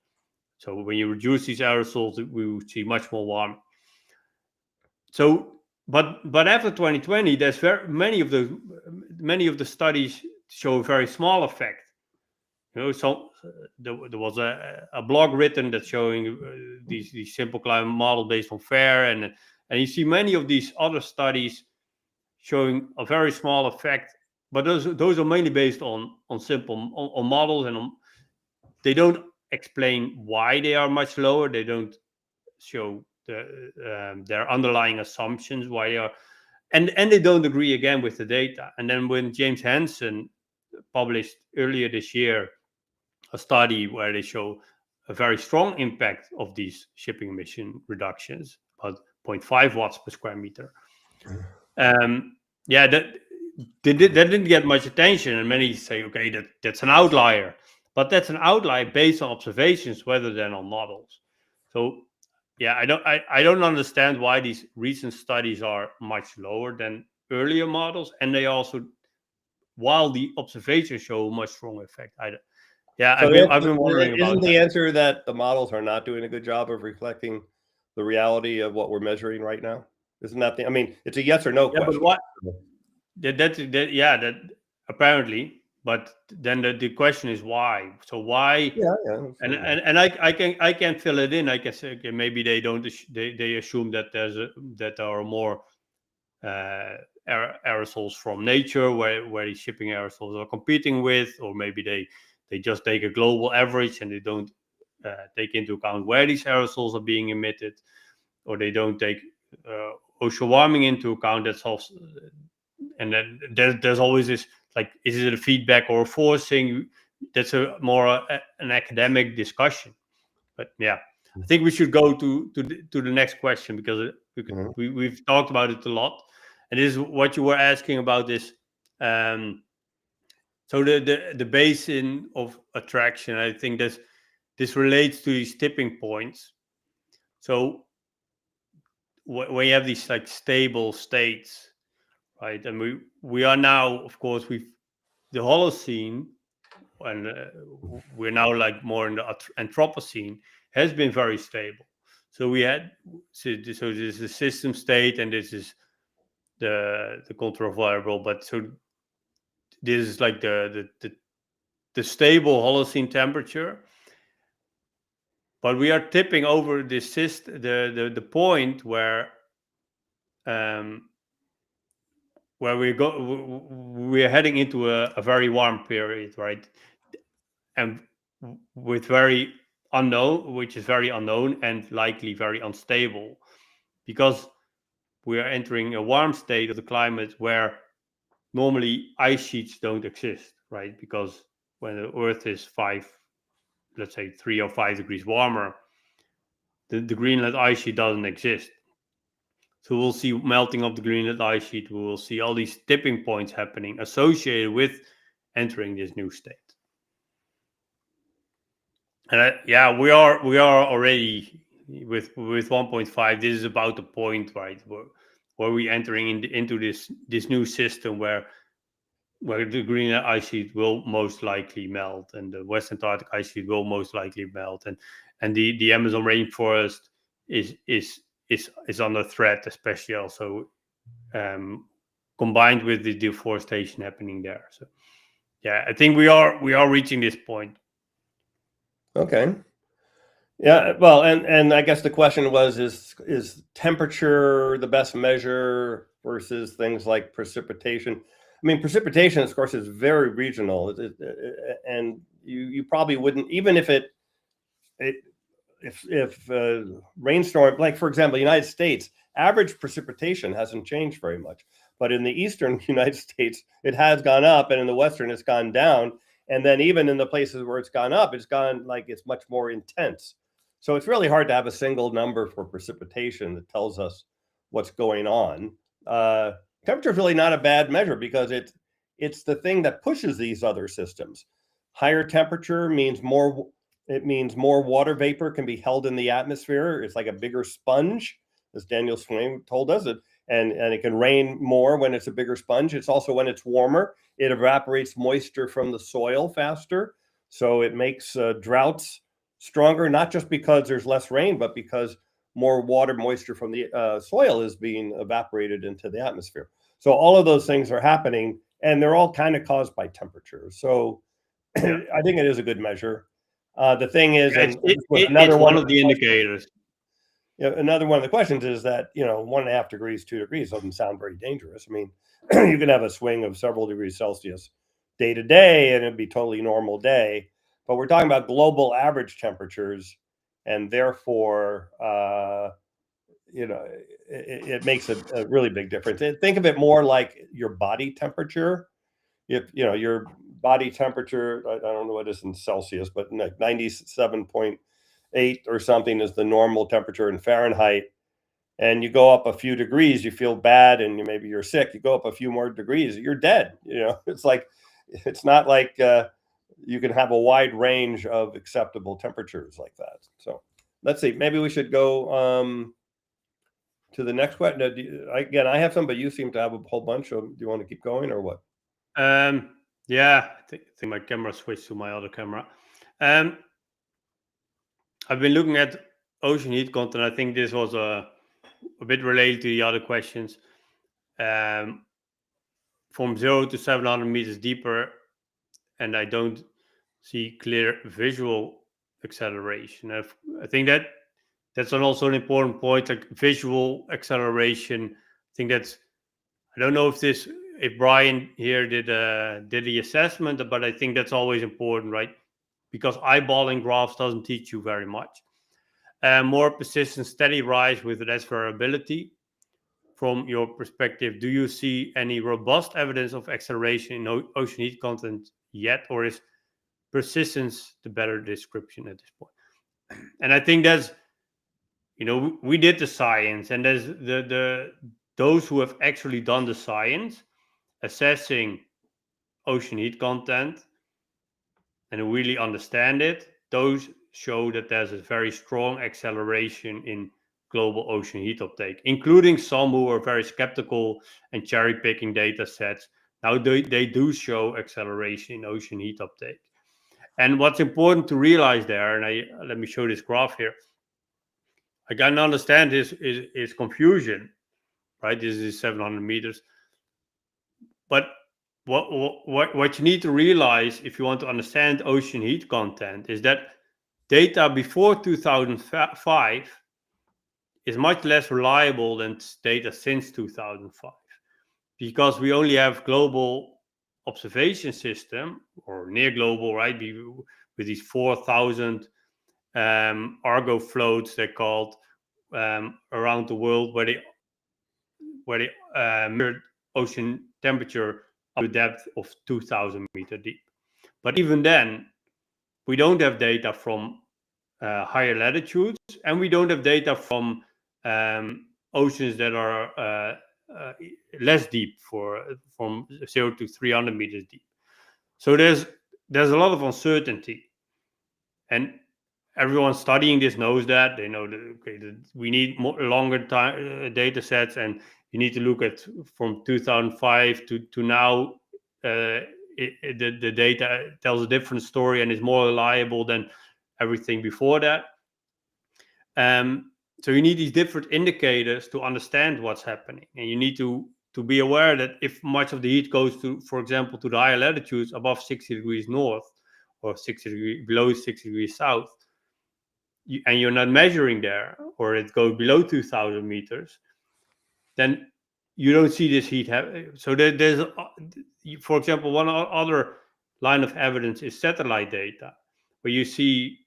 So when you reduce these aerosols, we would see much more warming. So, but after 2020, there's many of the studies show a very small effect. So there was a blog written that's showing these simple climate model based on FAIR, and you see many of these other studies showing a very small effect, but those are mainly based on simple on models, and they don't explain why they are much lower. They don't show their underlying assumptions why they are, and they don't agree again with the data. And then when James Hansen published earlier this year a study where they show a very strong impact of these shipping emission reductions, about 0.5 watts per square meter. That didn't get much attention, and many say, okay, that's an outlier, but that's an outlier based on observations rather than on models. So yeah, I don't understand why these recent studies are much lower than earlier models, and they also, while the observations show a much stronger effect. I've been wondering about isn't the answer that the models are not doing a good job of reflecting the reality of what we're measuring right now? Isn't that I mean, it's a yes or no question. But what? That apparently. But then the question is why. So why? Yeah. And I can fill it in. I can say, okay, maybe they don't. They assume that there are more aerosols from nature where these shipping aerosols are competing with, or maybe they just take a global average and they don't take into account where these aerosols are being emitted, or they don't take ocean warming into account. That's also, and then there's always this, like, is it a feedback or a forcing? That's a more an academic discussion. But yeah, I think we should go to the next question, because we've talked about it a lot, and this is what you were asking about this. So the basin of attraction, I think this relates to these tipping points. So when you have these like stable states, right, and we are now, of course, the Holocene, and we're now like more in the Anthropocene, has been very stable. So we had this is the system state, and this is the control variable. But so this is like the stable Holocene temperature. But we are tipping over this the point where we're heading into a very warm period, right? And with very unknown, which is very unknown and likely very unstable, because we are entering a warm state of the climate where normally ice sheets don't exist, right? Because when the Earth is 3 or 5 degrees warmer, the Greenland ice sheet doesn't exist. So we'll see melting of the Greenland ice sheet. We will see all these tipping points happening associated with entering this new state. And we are already with 1.5. This is about the point, right, where we entering into this new system where the Greenland ice sheet will most likely melt, and the West Antarctic ice sheet will most likely melt, and the Amazon rainforest is under threat, especially also combined with the deforestation happening there. So yeah, I think we are reaching this point. Okay. Yeah, well, and I guess the question was, is temperature the best measure versus things like precipitation? I mean, precipitation, of course, is very regional, and you probably wouldn't, even if rainstorm, like for example, United States, average precipitation hasn't changed very much, but in the eastern United States, it has gone up, and in the western, it's gone down. And then even in the places where it's gone up, it's gone like it's much more intense. So it's really hard to have a single number for precipitation that tells us what's going on. Temperature is really not a bad measure because it's the thing that pushes these other systems. Higher temperature means more water vapor can be held in the atmosphere. It's like a bigger sponge, as Daniel Swain told us, and it can rain more when it's a bigger sponge. It's also when it's warmer, it evaporates moisture from the soil faster. So it makes droughts stronger, not just because there's less rain, but because more water moisture from the soil is being evaporated into the atmosphere. So all of those things are happening, and they're all kind of caused by temperature. So I think it is a good measure. The thing is, it's one of the indicators. Another one of the questions is that 1.5 degrees, 2 degrees doesn't sound very dangerous. I mean, you can have a swing of several degrees Celsius day to day, and it'd be totally normal day. But we're talking about global average temperatures, and therefore, it makes a really big difference. And think of it more like your body temperature. If your body temperature, I don't know what it is in Celsius, but 97.8 or something is the normal temperature in Fahrenheit. And you go up a few degrees, you feel bad, and maybe you're sick. You go up a few more degrees, you're dead. It's not like you can have a wide range of acceptable temperatures like that. So let's see. Maybe we should go to the next question. Again, I have some, but you seem to have a whole bunch. Do you want to keep going or what? Yeah, I think my camera switched to my other camera. I've been looking at ocean heat content. I think this was a bit related to the other questions. From 0 to 700 meters deeper, and I don't see clear visual acceleration. I think that's also an important point, like visual acceleration. I think I don't know if Brian here did the assessment, but I think that's always important, right? Because eyeballing graphs doesn't teach you very much. More persistent, steady rise with less variability. From your perspective, do you see any robust evidence of acceleration in ocean heat content yet, or is persistence the better description at this point? And I think that's, we did the science, and there's those who have actually done the science assessing ocean heat content and really understand it. Those show that there's a very strong acceleration in global ocean heat uptake, including some who are very skeptical and cherry picking data sets. Now they do show acceleration in ocean heat uptake. And what's important to realize there, and let me show this graph here. I can understand his confusion, right? This is 700 meters. But what you need to realize if you want to understand ocean heat content is that data before 2005 is much less reliable than data since 2005, because we only have global observation system, or near global, right? With these 4,000 Argo floats, they're called, around the world, where they measured ocean temperature up to a depth of 2,000 meter deep. But even then, we don't have data from higher latitudes, and we don't have data from oceans that are less deep, from 0 to 300 meters deep. So there's a lot of uncertainty, and everyone studying this knows that. They know that we need longer data sets, and you need to look at from 2005 to now. The data tells a different story and is more reliable than everything before that. So you need these different indicators to understand what's happening, and you need to be aware that if much of the heat goes to, for example, to the higher latitudes above 60 degrees north or below 60 degrees south, and you're not measuring there, or it goes below 2,000 meters, then you don't see this heat. So there's, for example, one other line of evidence is satellite data, where you see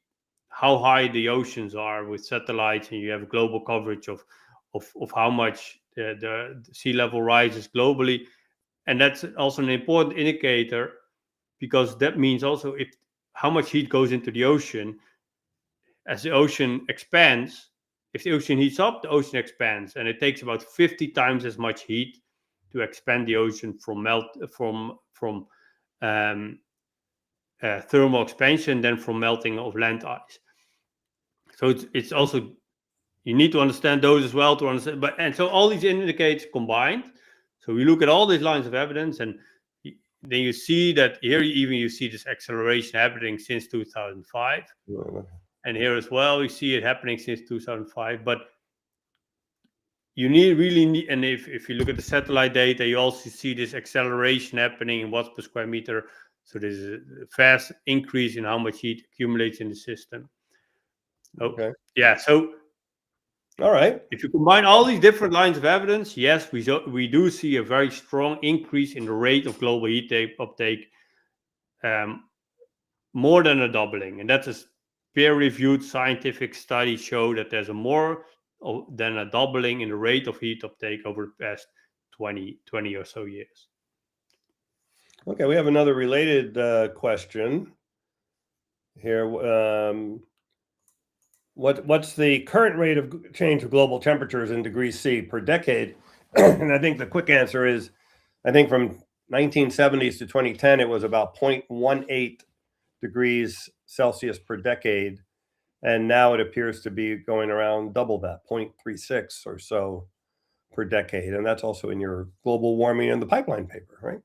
how high the oceans are with satellites, and you have global coverage of how much the sea level rises globally. And that's also an important indicator, because that means also how much heat goes into the ocean. As the ocean expands, if the ocean heats up, the ocean expands, and it takes about 50 times as much heat to expand the ocean from thermal expansion than from melting of land ice. So it's also, you need to understand those as well to understand. And so all these indicators combined. So we look at all these lines of evidence, and then you see that here you see this acceleration happening since 2005. And here as well, we see it happening since 2005. But you really need, and if you look at the satellite data, you also see this acceleration happening in watts per square meter. So there's a fast increase in how much heat accumulates in the system. Okay. Yeah. So, all right. If you combine all these different lines of evidence, yes, we do see a very strong increase in the rate of global heat uptake, more than a doubling, and that's a peer-reviewed scientific study show that there's a more than a doubling in the rate of heat uptake over the past 20 or so years. Okay, we have another related question here. What's the current rate of change of global temperatures in degrees C per decade? And I think the quick answer is, I think from 1970s to 2010, it was about 0.18 degrees Celsius per decade. And now it appears to be going around double that, 0.36 or so per decade. And that's also in your global warming in the pipeline paper, right?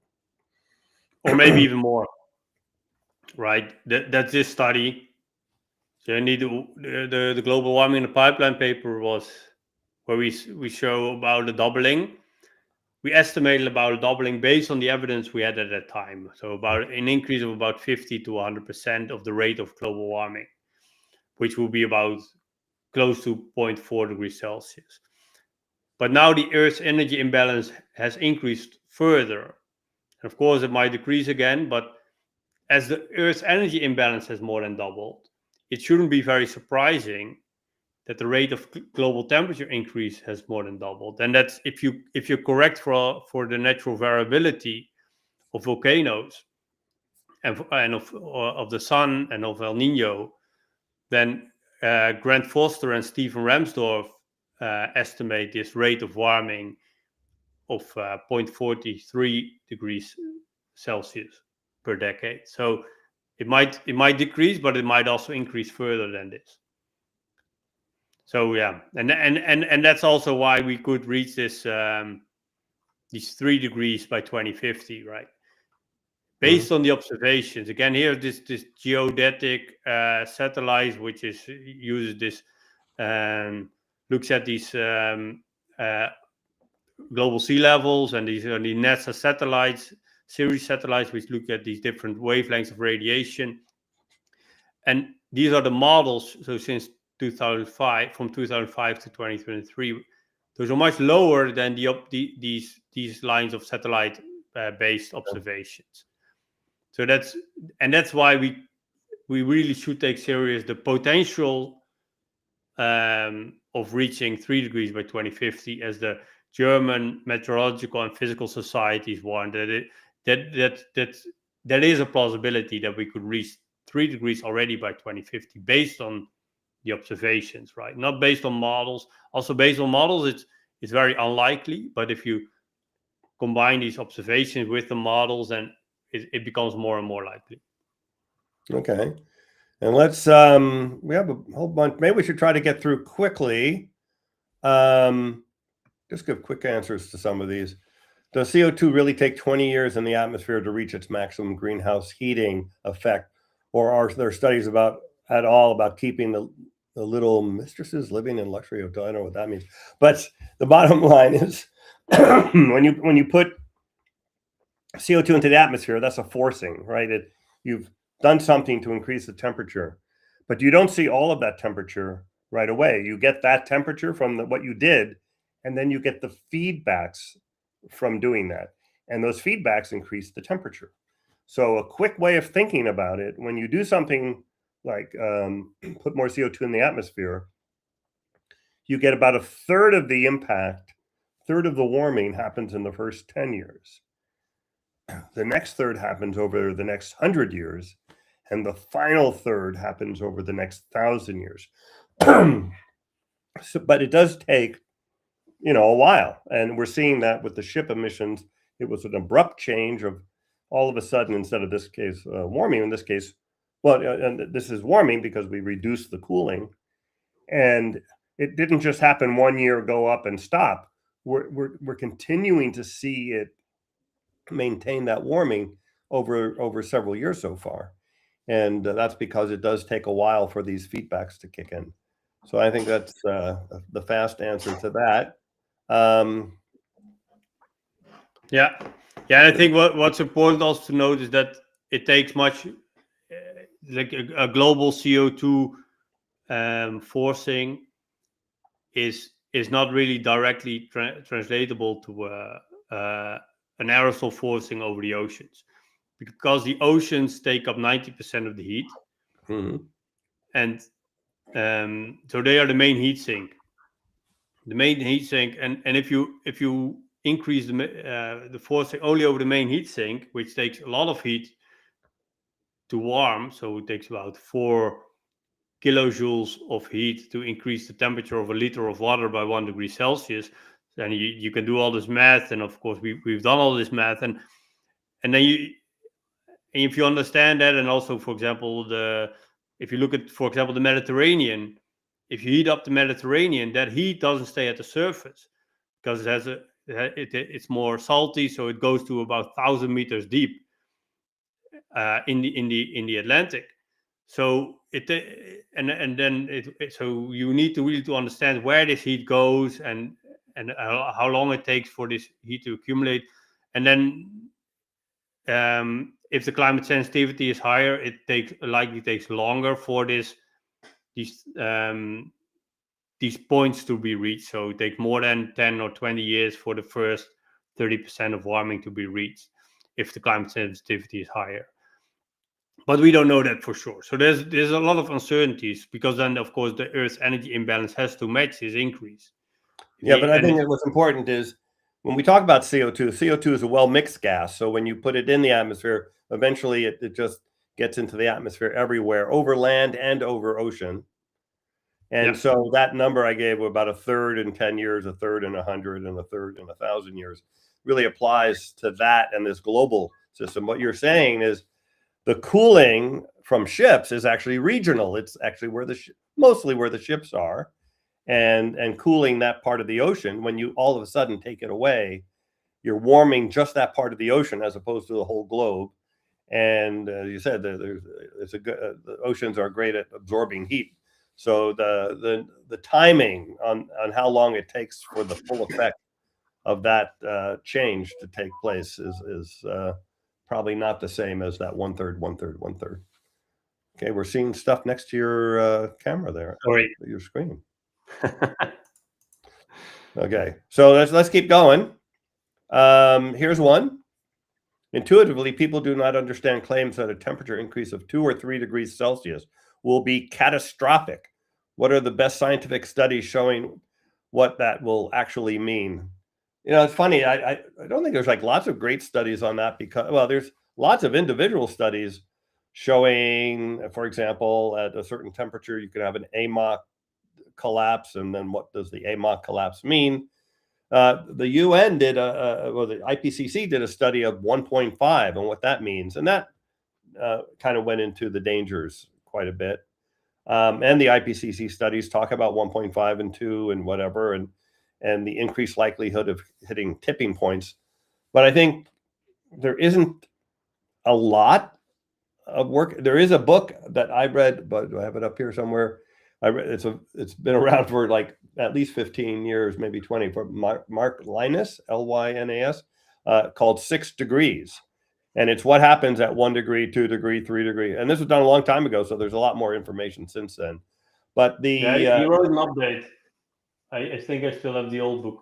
Or maybe even more, right? That's this study. So you need the global warming in the pipeline paper was where we show about a doubling. We estimated about a doubling based on the evidence we had at that time. So about an increase of about 50 to 100% of the rate of global warming, which will be about close to 0.4 degrees Celsius. But now the Earth's energy imbalance has increased further. And of course, it might decrease again, but as the Earth's energy imbalance has more than doubled, it shouldn't be very surprising that the rate of global temperature increase has more than doubled. And that's if you correct for the natural variability of volcanoes and of the sun and of El Nino, then Grant Foster and Stephen Ramsdorff estimate this rate of warming of 0.43 degrees Celsius per decade. So it might decrease, but it might also increase further than this. So yeah, and that's also why we could reach this these 3 degrees by 2050, right? Based on the observations, again, here this geodetic satellite, which uses this, looks at these global sea levels, and these are the NASA satellites, series satellites, which look at these different wavelengths of radiation. And these are the models. So since 2005, from 2005 to 2023, those are much lower than these lines of satellite based observations. So that's why we really should take serious the potential of reaching 3 degrees by 2050, as the German Meteorological and Physical Societies warned that is a possibility that we could reach 3 degrees already by 2050 based on the observations, right? Not based on models. Also based on models, it's very unlikely. But if you combine these observations with the models, then it becomes more and more likely. Okay. And let's, we have a whole bunch. Maybe we should try to get through quickly. Just give quick answers to some of these. Does CO2 really take 20 years in the atmosphere to reach its maximum greenhouse heating effect? Or are there studies at all about keeping the little mistresses living in luxury hotel? I don't know what that means. But the bottom line is when you put CO2 into the atmosphere, that's a forcing, right? You've done something to increase the temperature, but you don't see all of that temperature right away. You get that temperature from what you did, and then you get the feedbacks from doing that. And those feedbacks increase the temperature. So a quick way of thinking about it, when you do something like put more CO2 in the atmosphere, you get about a third of the impact, third of the warming happens in the first 10 years. The next third happens over the next 100 years, and the final third happens over the next 1,000 years. But it does take, a while. And we're seeing that with the ship emissions. It was an abrupt change of all of a sudden, instead of this case warming, in this case, and this is warming because we reduced the cooling. And it didn't just happen 1 year, go up and stop. We're continuing to see it maintain that warming over several years so far. And that's because it does take a while for these feedbacks to kick in. So I think that's the fast answer to that. Yeah. I think what's important also to note is that it takes much, like a global CO2 forcing is not really directly translatable to an aerosol forcing over the oceans, because the oceans take up 90% of the heat. Mm-hmm. And so they are the main heat sink. And if you increase the forcing only over the main heat sink, which takes a lot of heat to warm, so it takes about 4 kilojoules of heat to increase the temperature of a liter of water by 1 degree Celsius, then you can do all this math. And of course we've done all this math, and then if you understand that, and also, for example, if you look at, for example, the Mediterranean, if you heat up the Mediterranean, that heat doesn't stay at the surface because it's more salty, so it goes to about 1,000 meters deep in the Atlantic. So so you need to really understand where this heat goes and how long it takes for this heat to accumulate. And then if the climate sensitivity is higher, it likely takes longer for these points to be reached. So it takes more than 10 or 20 years for the first 30% of warming to be reached if the climate sensitivity is higher. But we don't know that for sure. So there's a lot of uncertainties, because then, of course, the Earth's energy imbalance has to match this increase. Yeah, but I think that what's important is when we talk about CO2 is a well-mixed gas. So when you put it in the atmosphere, eventually it just gets into the atmosphere everywhere, over land and over ocean. And so that number I gave, about a third in 10 years, a third in 100, and a third in 1,000 years, really applies to that and this global system. What you're saying is the cooling from ships is actually regional. It's actually mostly where the ships are, and cooling that part of the ocean. When you all of a sudden take it away, you're warming just that part of the ocean as opposed to the whole globe. And you said the oceans are great at absorbing heat. So the timing on how long it takes for the full effect of that change to take place is probably not the same as that 1/3, 1/3, 1/3. Okay, we're seeing stuff next to your camera there. Sorry. Your screen. Okay, so let's keep going. Here's one. Intuitively, people do not understand claims that a temperature increase of 2 or 3 degrees Celsius will be catastrophic. What are the best scientific studies showing what that will actually mean? It's funny. I don't think there's like lots of great studies on that because, well, there's lots of individual studies showing, for example, at a certain temperature, you can have an AMOC collapse. And then what does the AMOC collapse mean? The UN did the IPCC did a study of 1.5 and what that means. And that kind of went into the dangers quite a bit. And the IPCC studies talk about 1.5 and 2 and whatever, and the increased likelihood of hitting tipping points. But I think there isn't a lot of work. There is a book that I read, but do I have it up here somewhere? I read, it's been around for like at least 15 years, maybe 20, for Mark Lynas, Lynas, called 6 Degrees. And it's what happens at 1 degree, 2 degree, 3 degree. And this was done a long time ago, so there's a lot more information since then. But he wrote an update. I think I still have the old book.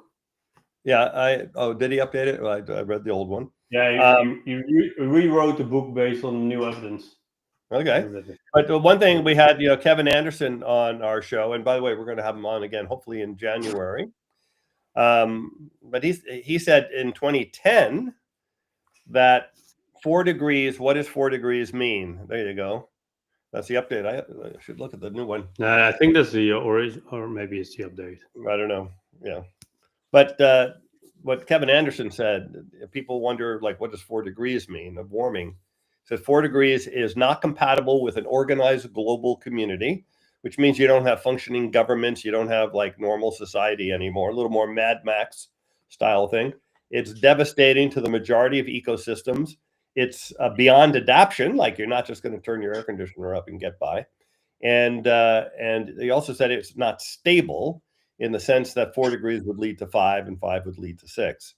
Yeah, did he update it? Well, I read the old one. Yeah, he rewrote the book based on new evidence. Okay. But the one thing we had, Kevin Anderson on our show, and by the way, we're going to have him on again, hopefully in January. But he said in 2010 that 4 degrees, what does 4 degrees mean? There you go. That's the update. I should look at the new one. I think that's the origin, or maybe it's the update. I don't know. Yeah. But what Kevin Anderson said, people wonder, like, what does 4 degrees mean of warming? He said 4 degrees is not compatible with an organized global community, which means you don't have functioning governments. You don't have like normal society anymore, a little more Mad Max style thing. It's devastating to the majority of ecosystems. It's beyond adaptation. Like, you're not just going to turn your air conditioner up and get by. And he also said it's not stable in the sense that 4 degrees would lead to 5 and 5 would lead to 6.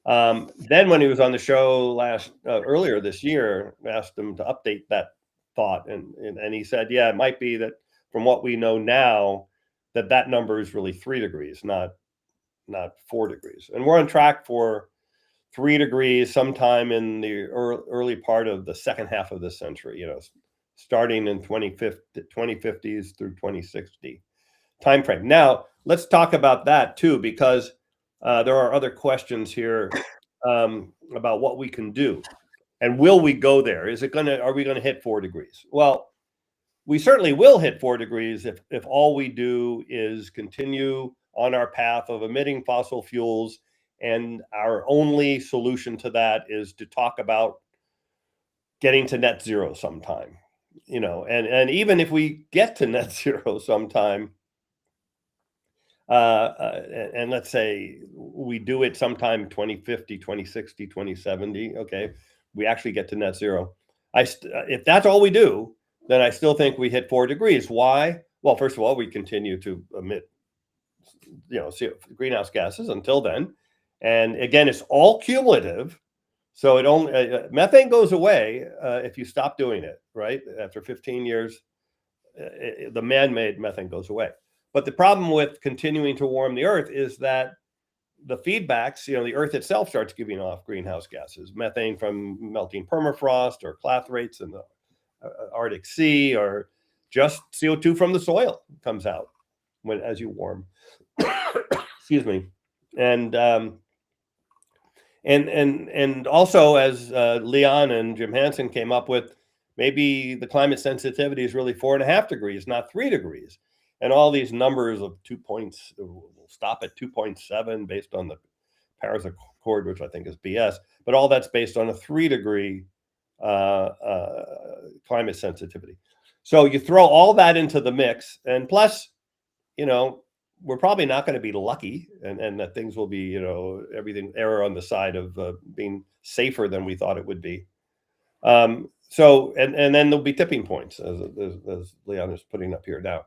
Then when he was on the show earlier this year, I asked him to update that thought. And he said, yeah, it might be that from what we know now, that number is really 3 degrees, not 4 degrees. And we're on track for 3 degrees sometime in the early part of the second half of this century, starting in 2050s through 2060 timeframe. Now, let's talk about that too, because there are other questions here about what we can do. And will we go there? Are we going to hit 4 degrees? Well, we certainly will hit 4 degrees if all we do is continue on our path of emitting fossil fuels. And our only solution to that is to talk about getting to net zero sometime, and even if we get to net zero sometime, and let's say we do it sometime 2050, 2060, 2070, okay, we actually get to net zero. If that's all we do, then I still think we hit 4 degrees. Why? Well, first of all, we continue to emit, greenhouse gases until then. And again, it's all cumulative. So it only methane goes away if you stop doing it, right? After 15 years, the man-made methane goes away. But the problem with continuing to warm the Earth is that the feedbacks, the Earth itself starts giving off greenhouse gases, methane from melting permafrost or clathrates in the Arctic Sea, or just CO2 from the soil comes out as you warm. Excuse me. And also, as Leon and Jim Hansen came up with, maybe the climate sensitivity is really 4.5 degrees, not 3 degrees. And all these numbers of 2 points will stop at 2.7 based on the Paris Accord, which I think is BS. But all that's based on a 3 degree climate sensitivity. So you throw all that into the mix, and plus, we're probably not going to be lucky, and that things will be, everything error on the side of being safer than we thought it would be. So then there'll be tipping points, as Leon is putting up here now.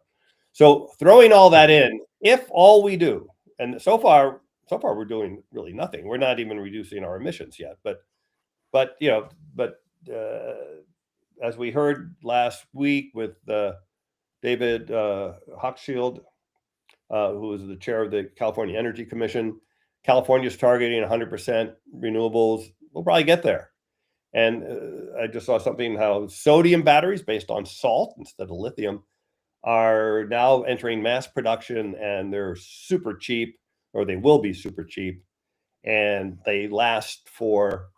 So throwing all that in, if all we do, and so far we're doing really nothing. We're not even reducing our emissions yet. But as we heard last week with David Hochschild, who is the chair of the California Energy Commission, California's targeting 100% renewables. We'll probably get there. And I just saw something how sodium batteries based on salt instead of lithium are now entering mass production, and they're super cheap, or they will be super cheap, and they last for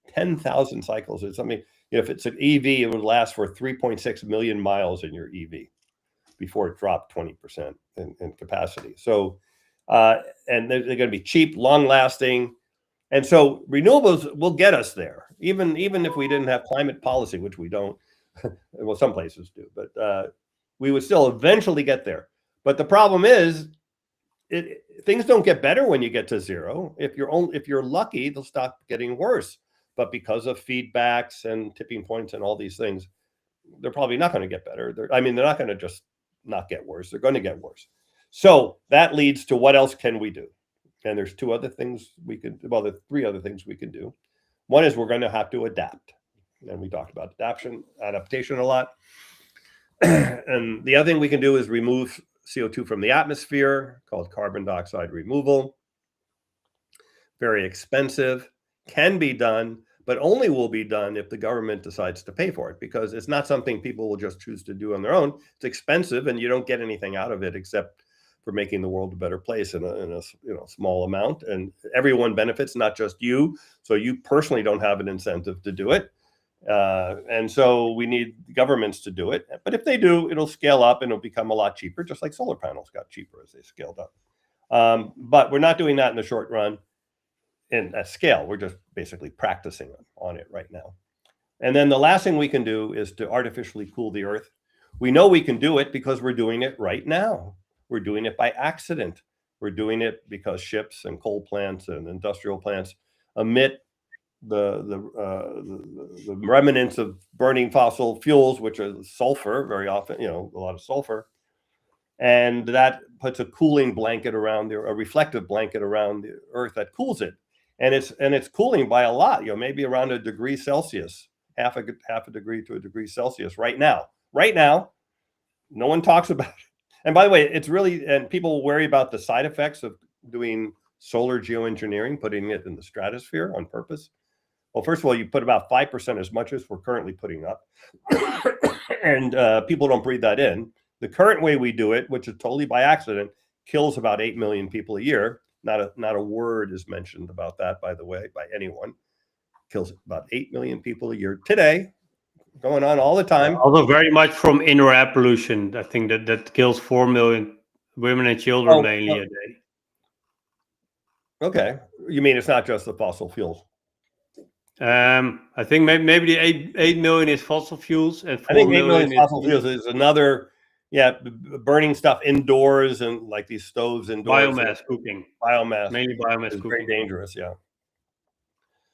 10,000 cycles or something. If it's an EV, it would last for 3.6 million miles in your EV before it dropped 20% in capacity. So, and they're going to be cheap, long lasting. And so renewables will get us there, even if we didn't have climate policy, which we don't. Well, some places do, but we would still eventually get there. But the problem is, things don't get better when you get to zero. If you're lucky, they'll stop getting worse. But because of feedbacks and tipping points and all these things, they're probably not going to get better. They're not going to just not get worse. They're going to get worse. So that leads to what else can we do? And there's three other things we can do. One is we're going to have to adapt. And we talked about adaptation a lot. And the other thing we can do is remove CO2 from the atmosphere, called carbon dioxide removal. Very expensive, can be done, but only will be done if the government decides to pay for it, because it's not something people will just choose to do on their own. It's expensive, and you don't get anything out of it except for making the world a better place in a small amount, and everyone benefits, not just you. So you personally don't have an incentive to do it, and so we need governments to do it. But if they do, it'll scale up and it'll become a lot cheaper, just like solar panels got cheaper as they scaled up. But we're not doing that in the short run. At scale, we're just basically practicing on it right now. And then the last thing we can do is to artificially cool the earth. We know we can do it because we're doing it right now. We're doing it by accident. We're doing it because ships and coal plants and industrial plants emit the remnants of burning fossil fuels, which are sulfur, very often, a lot of sulfur. And that puts a cooling blanket around a reflective blanket around the earth that cools it. And it's cooling by a lot, maybe around a degree Celsius, half a degree to a degree Celsius right now. Right now, no one talks about it. And by the way, it's really, and people worry about the side effects of doing solar geoengineering, putting it in the stratosphere on purpose. Well, first of all, you put about 5% as much as we're currently putting up. And people don't breathe that in. The current way we do it, which is totally by accident, kills about 8 million people a year. Not a word is mentioned about that, by the way, by anyone. Kills about 8 million people a year today, going on all the time. Although very much from indoor air pollution. I think that kills 4 million women and children mainly a day. Okay. You mean it's not just the fossil fuels? I think maybe the 8 million is fossil fuels, and 4 I think 8 million million fossil fuels is another. Yeah, burning stuff indoors and like these stoves indoors. Biomass cooking. Mainly biomass cooking. Very dangerous, yeah.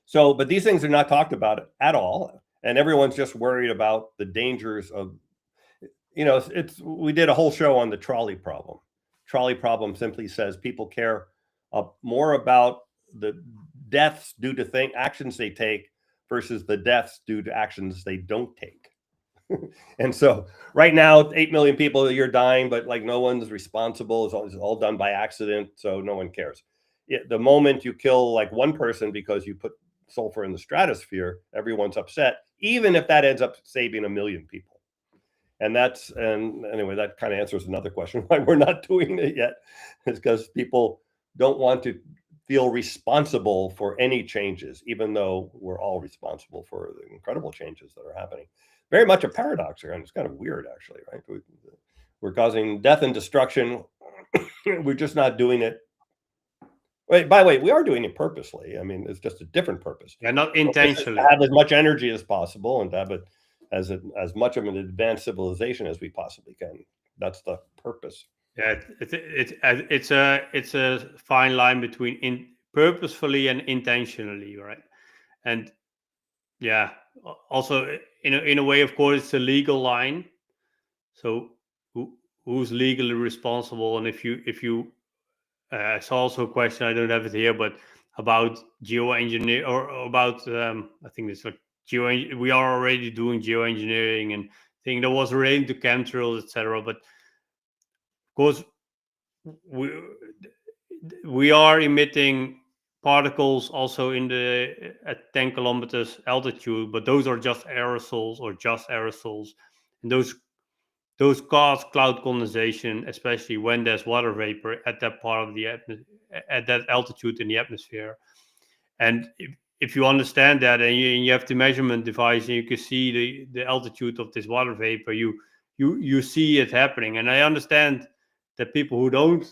So, but these things are not talked about at all. And everyone's just worried about the dangers of, we did a whole show on the trolley problem. Trolley problem simply says people care more about the deaths due to actions they take versus the deaths due to actions they don't take. And so right now, 8 million people a year dying, but like no one's responsible. It's all done by accident. So no one cares. The moment you kill like one person because you put sulfur in the stratosphere, everyone's upset, even if that ends up saving 1 million people. And anyway, that kind of answers another question why we're not doing it yet. It's because people don't want to feel responsible for any changes, even though we're all responsible for the incredible changes that are happening. Very much a paradox here, and it's kind of weird, actually, right? We're causing death and destruction. We're just not doing it. Wait, by the way, we are doing it purposely. I mean, it's just a different purpose. Yeah, not intentionally. To have as much energy as possible and to have it as much of an advanced civilization as we possibly can. That's the purpose. Yeah, it's a fine line between purposefully and intentionally, right? And yeah, also in a way, of course, it's a legal line. So who's legally responsible? And if you it's also a question, I don't have it here, but about geoengineer or about I think it's like we are already doing geoengineering and thing that was related to chemtrails, etc. But of course, we we are emitting particles also in the at 10 kilometers altitude, but those are just aerosols, and those cause cloud condensation, especially when there's water vapor at that part of the at that altitude in the atmosphere. And if you understand that, and you have the measurement device, and you can see the altitude of this water vapor, you see it happening. And I understand that people who don't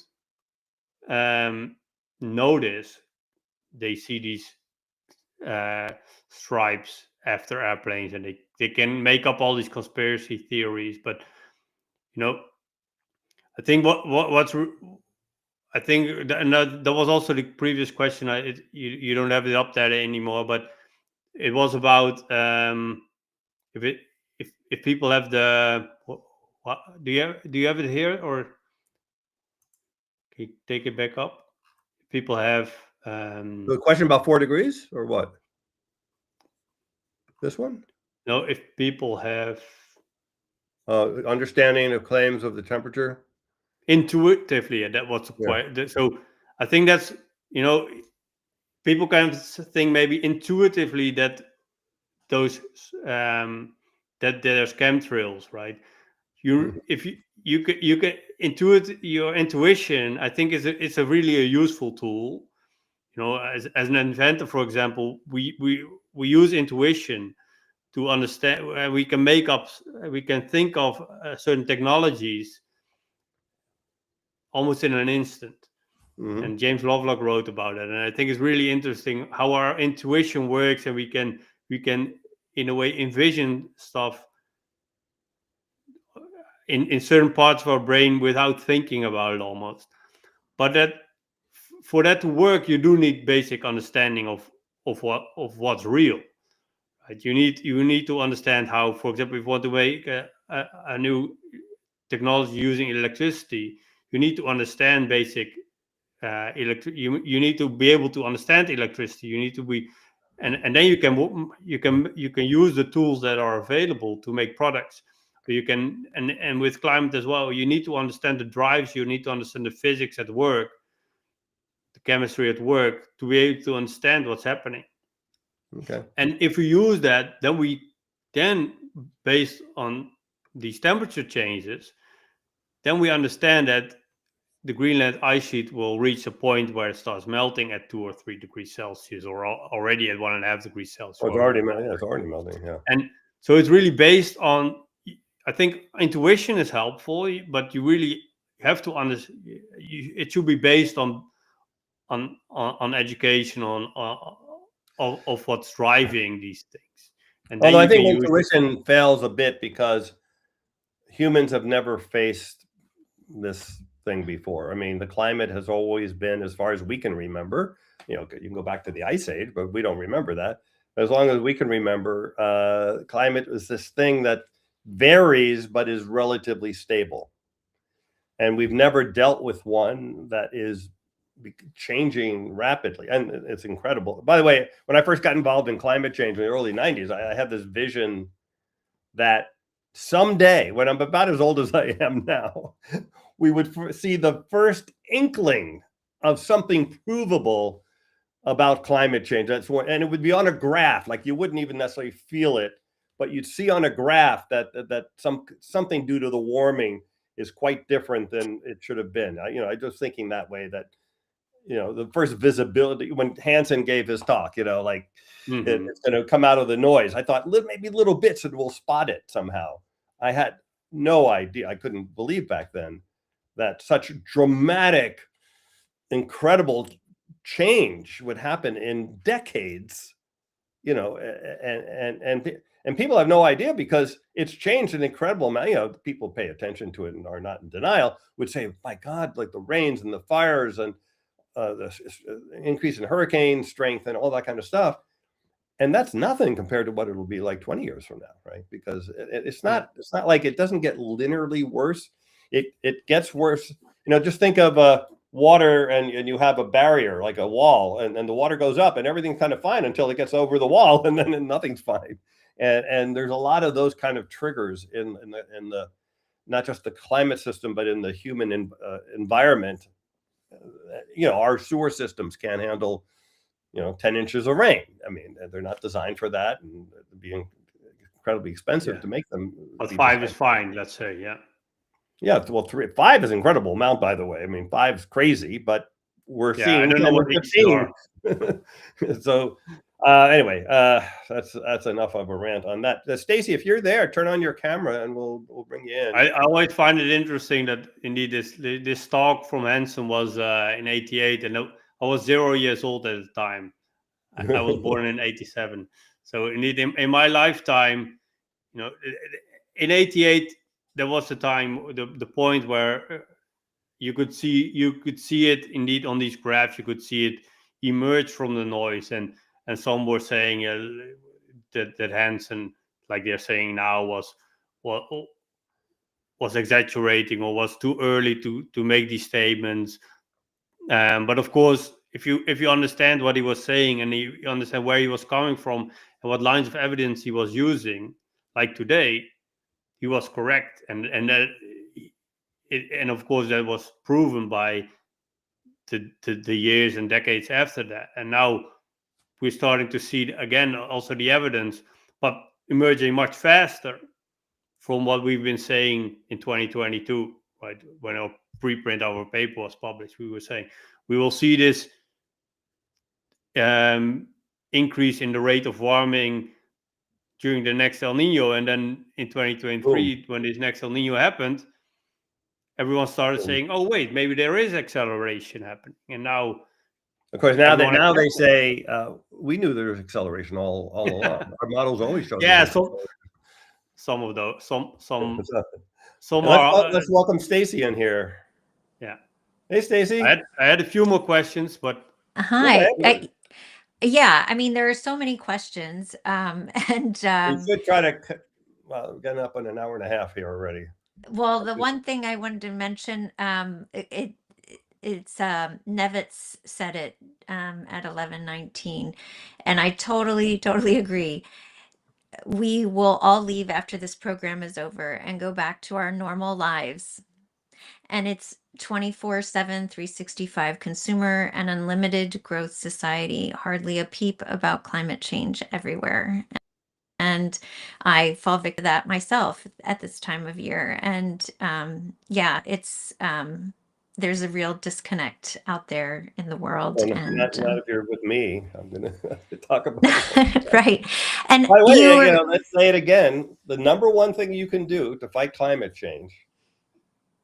notice, they see these stripes after airplanes, and they can make up all these conspiracy theories. But I think what's I think that was also the previous question. You don't have it up there anymore, but it was about if it if people have the what do you have it here, or can you take it back up? People have The question about 4 degrees or what? This one? no, if people have Understanding of claims of the temperature. intuitively, and that was Yeah. so I think that's people kind of think maybe intuitively that those that there's chemtrails, right? Mhm. If you can your intuition, I think it's a really a useful tool. As an inventor, for example, we use intuition to understand. We can we can think of certain technologies almost in an instant. Mhm. And James Lovelock wrote about it, and I think it's really interesting how our intuition works, and we can in a way envision stuff in certain parts of our brain without thinking about it almost. But that for that to work, you do need basic understanding of what's real, right? You need to understand how, for example, if you want to make a new technology using electricity, you need to understand basic you need to be able to understand electricity. You need to be and then you can use the tools that are available to make products. But you can and with climate as well, you need to understand the drives, you need to understand the physics at work, the chemistry at work, to be able to understand what's happening. Okay. And if we use that, then based on these temperature changes, then we understand that the Greenland ice sheet will reach a point where it starts melting at 2 or 3 degrees Celsius, or already at 1.5 degrees Celsius. Oh, it's already yeah, it's already melting. Yeah. And so it's really based on. I think intuition is helpful, but you really have to understand. It should be based on education of what's driving these things, and then Although I you can think use. intuition fails a bit because humans have never faced this thing before. I mean, the climate has always been, as far as we can remember, you can go back to the Ice Age, but we don't remember that. As long as we can remember, climate is this thing that varies but is relatively stable. And we've never dealt with one that is changing rapidly. And it's incredible. By the way, when I first got involved in climate change in the early 90s, I had this vision that someday, when I'm about as old as I am now, we would see the first inkling of something provable about climate change. And it would be on a graph, like you wouldn't even necessarily feel it, but you'd see on a graph that something due to the warming is quite different than it should have been. I just thinking that way, that the first visibility when Hansen gave his talk, like it's going to come out of the noise. I thought maybe little bits and we'll spot it somehow. I had no idea. I couldn't believe back then that such dramatic, incredible change would happen in decades and people have no idea because it's changed an incredible amount. People pay attention to it and are not in denial, would say, my God, like the rains and the fires and the increase in hurricane strength and all that kind of stuff. And that's nothing compared to what it'll be like 20 years from now, right? Because it's not like it doesn't get linearly worse. It gets worse. Just think of water and you have a barrier, like a wall, and the water goes up and everything's kind of fine until it gets over the wall, and then nothing's fine. And there's a lot of those kind of triggers in the not just the climate system, but in the human environment. Our sewer systems can't handle 10 inches of rain. I mean, they're not designed for that, and it'd be incredibly expensive to make them. But 5 is fine, let's say, yeah. Yeah, well, 5 is an incredible amount, by the way. I mean, 5 is crazy, but we're seeing. I don't know what 15. So, anyway, that's enough of a rant on that. Stacy, if you're there, turn on your camera and we'll bring you in. I always find it interesting that indeed this talk from Hansen was in '88, and I was 0 years old at the time. I was born in '87, so indeed in my lifetime, in '88. There was the time, the point where you could see it indeed on these graphs. You could see it emerge from the noise, and some were saying that Hansen, like they're saying now, was exaggerating or was too early to make these statements. But of course, if you understand what he was saying and you understand where he was coming from and what lines of evidence he was using, like today, he was correct, and of course that was proven by the years and decades after that. And now we're starting to see again also the evidence, but emerging much faster from what we've been saying in 2022, right? When our preprint, our paper was published, we were saying we will see this increase in the rate of warming during the next El Nino, and then in 2023, when this next El Nino happened, everyone started saying, "Oh, wait, maybe there is acceleration happening." And now, of course, now they say we knew there was acceleration all along. Our models always showed. Yeah, some of those, some are. Let's welcome Stacy in here. Yeah. Hey, Stacy. I had a few more questions, but hi. Yeah, I mean, there are so many questions, and we should try to. Well, we're getting up in an hour and a half here already. Well, the one thing I wanted to mention, it's Nevitz said it at 11:19, and I totally agree. We will all leave after this program is over and go back to our normal lives, and it's 24/7, 365 consumer and unlimited growth society, hardly a peep about climate change everywhere. And I fall victim to that myself at this time of year. And yeah, it's there's a real disconnect out there in the world. And not if you're with me, I'm going to talk about it. Right. And by the way, let's say it again. The number one thing you can do to fight climate change,